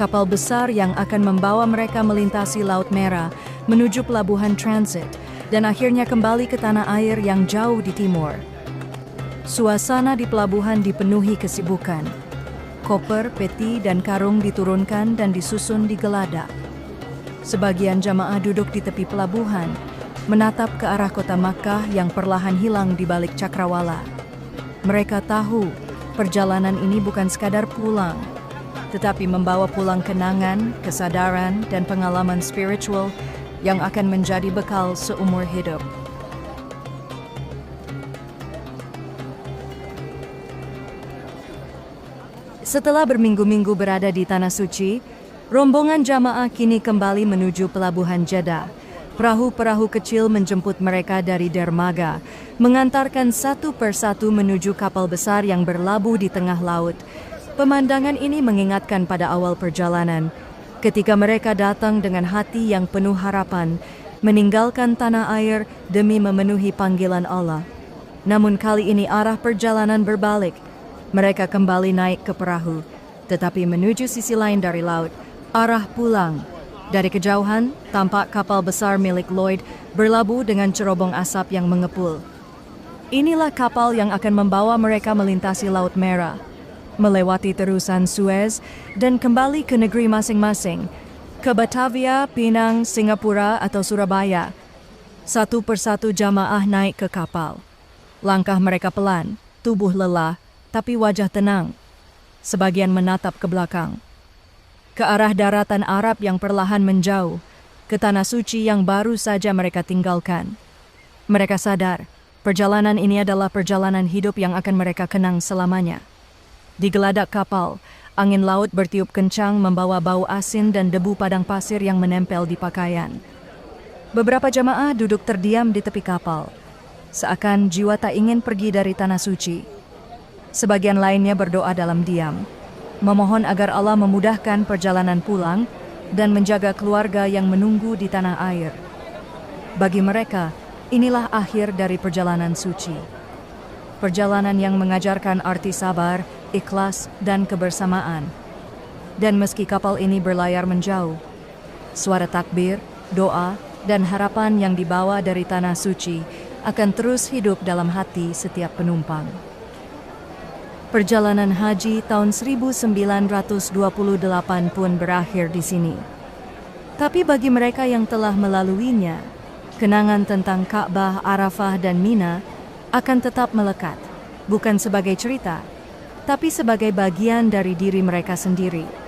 Kapal besar yang akan membawa mereka melintasi Laut Merah menuju pelabuhan transit dan akhirnya kembali ke tanah air yang jauh di timur. Suasana di pelabuhan dipenuhi kesibukan. Koper, peti, dan karung diturunkan dan disusun di geladak. Sebagian jamaah duduk di tepi pelabuhan, menatap ke arah kota Makkah yang perlahan hilang di balik cakrawala. Mereka tahu perjalanan ini bukan sekadar pulang, tetapi membawa pulang kenangan, kesadaran, dan pengalaman spiritual yang akan menjadi bekal seumur hidup. Setelah berminggu-minggu berada di Tanah Suci, rombongan jamaah kini kembali menuju pelabuhan Jeddah. Perahu-perahu kecil menjemput mereka dari dermaga, mengantarkan satu persatu menuju kapal besar yang berlabuh di tengah laut. Pemandangan ini mengingatkan pada awal perjalanan, ketika mereka datang dengan hati yang penuh harapan, meninggalkan tanah air demi memenuhi panggilan Allah. Namun kali ini arah perjalanan berbalik. Mereka kembali naik ke perahu, tetapi menuju sisi lain dari laut, arah pulang. Dari kejauhan, tampak kapal besar milik Lloyd berlabuh dengan cerobong asap yang mengepul. Inilah kapal yang akan membawa mereka melintasi Laut Merah, melewati terusan Suez, dan kembali ke negeri masing-masing, ke Batavia, Pinang, Singapura, atau Surabaya. Satu persatu jamaah naik ke kapal. Langkah mereka pelan, tubuh lelah, tapi wajah tenang. Sebagian menatap ke belakang, ke arah daratan Arab yang perlahan menjauh, ke tanah suci yang baru saja mereka tinggalkan. Mereka sadar, perjalanan ini adalah perjalanan hidup yang akan mereka kenang selamanya. Di geladak kapal, angin laut bertiup kencang membawa bau asin dan debu padang pasir yang menempel di pakaian. Beberapa jamaah duduk terdiam di tepi kapal, seakan jiwa tak ingin pergi dari tanah suci. Sebagian lainnya berdoa dalam diam, memohon agar Allah memudahkan perjalanan pulang dan menjaga keluarga yang menunggu di tanah air. Bagi mereka, inilah akhir dari perjalanan suci. Perjalanan yang mengajarkan arti sabar, ikhlas, dan kebersamaan. Dan meski kapal ini berlayar menjauh, suara takbir, doa, dan harapan yang dibawa dari tanah suci akan terus hidup dalam hati setiap penumpang. Perjalanan haji tahun 1928 pun berakhir di sini. Tapi bagi mereka yang telah melaluinya, kenangan tentang Ka'bah, Arafah, dan Mina akan tetap melekat, bukan sebagai cerita, tapi sebagai bagian dari diri mereka sendiri.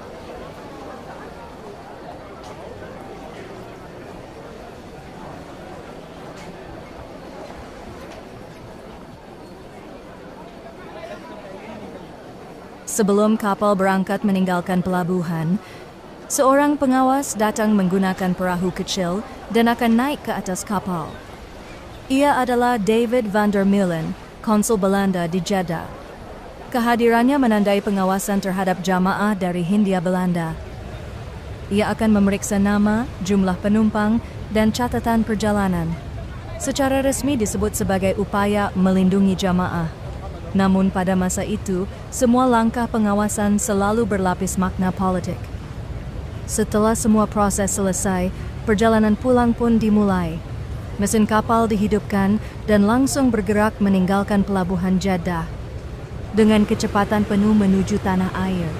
Sebelum kapal berangkat meninggalkan pelabuhan, seorang pengawas datang menggunakan perahu kecil dan akan naik ke atas kapal. Ia adalah David van der Meulen, konsul Belanda di Jeddah. Kehadirannya menandai pengawasan terhadap jamaah dari Hindia Belanda. Ia akan memeriksa nama, jumlah penumpang, dan catatan perjalanan. Secara resmi disebut sebagai upaya melindungi jamaah. Namun pada masa itu, semua langkah pengawasan selalu berlapis makna politik. Setelah semua proses selesai, perjalanan pulang pun dimulai. Mesin kapal dihidupkan dan langsung bergerak meninggalkan pelabuhan Jeddah dengan kecepatan penuh menuju tanah air.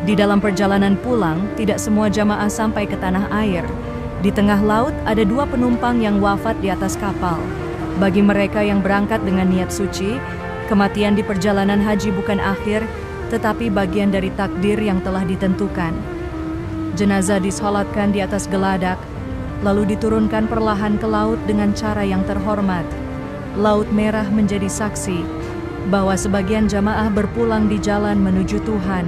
Di dalam perjalanan pulang, tidak semua jamaah sampai ke tanah air. Di tengah laut ada 2 penumpang yang wafat di atas kapal. Bagi mereka yang berangkat dengan niat suci, kematian di perjalanan haji bukan akhir, tetapi bagian dari takdir yang telah ditentukan. Jenazah disolatkan di atas geladak, lalu diturunkan perlahan ke laut dengan cara yang terhormat. Laut Merah menjadi saksi bahwa sebagian jamaah berpulang di jalan menuju Tuhan.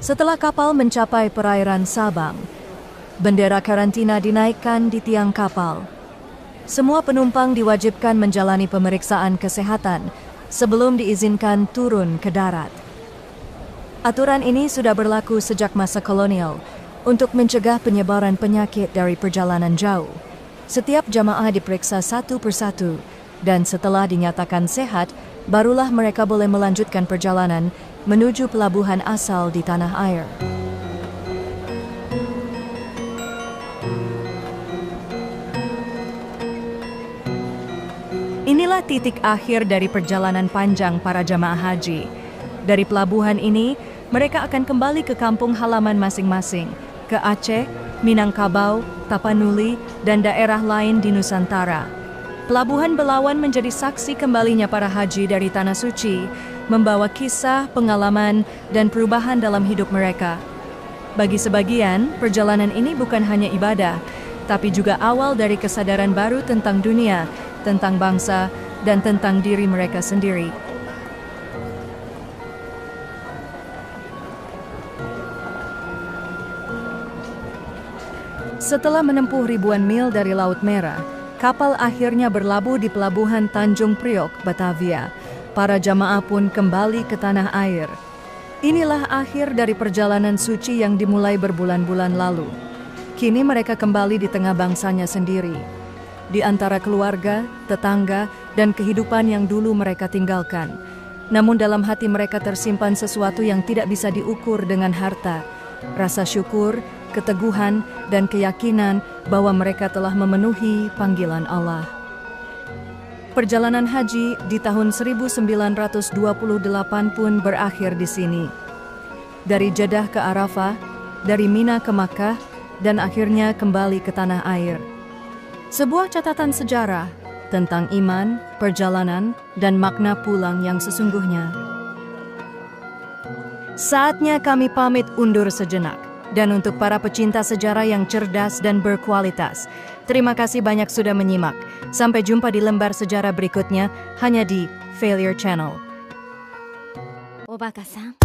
Setelah kapal mencapai perairan Sabang, bendera karantina dinaikkan di tiang kapal. Semua penumpang diwajibkan menjalani pemeriksaan kesehatan sebelum diizinkan turun ke darat. Aturan ini sudah berlaku sejak masa kolonial untuk mencegah penyebaran penyakit dari perjalanan jauh. Setiap jamaah diperiksa satu persatu dan setelah dinyatakan sehat, barulah mereka boleh melanjutkan perjalanan menuju pelabuhan asal di tanah air. Inilah titik akhir dari perjalanan panjang para jamaah haji. Dari pelabuhan ini, mereka akan kembali ke kampung halaman masing-masing, ke Aceh, Minangkabau, Tapanuli, dan daerah lain di Nusantara. Pelabuhan Belawan menjadi saksi kembalinya para haji dari Tanah Suci, membawa kisah, pengalaman, dan perubahan dalam hidup mereka. Bagi sebagian, perjalanan ini bukan hanya ibadah, tapi juga awal dari kesadaran baru tentang dunia, tentang bangsa, dan tentang diri mereka sendiri. Setelah menempuh ribuan mil dari Laut Merah, kapal akhirnya berlabuh di pelabuhan Tanjung Priok, Batavia. Para jamaah pun kembali ke tanah air. Inilah akhir dari perjalanan suci yang dimulai berbulan-bulan lalu. Kini mereka kembali di tengah bangsanya sendiri, di antara keluarga, tetangga, dan kehidupan yang dulu mereka tinggalkan. Namun dalam hati mereka tersimpan sesuatu yang tidak bisa diukur dengan harta, rasa syukur, keteguhan, dan keyakinan bahwa mereka telah memenuhi panggilan Allah. Perjalanan haji di tahun 1928 pun berakhir di sini. Dari Jeddah ke Arafah, dari Mina ke Makkah, dan akhirnya kembali ke tanah air. Sebuah catatan sejarah tentang iman, perjalanan, dan makna pulang yang sesungguhnya. Saatnya kami pamit undur sejenak. Dan untuk para pecinta sejarah yang cerdas dan berkualitas, terima kasih banyak sudah menyimak. Sampai jumpa di lembar sejarah berikutnya hanya di Failure Channel. Obaka-san.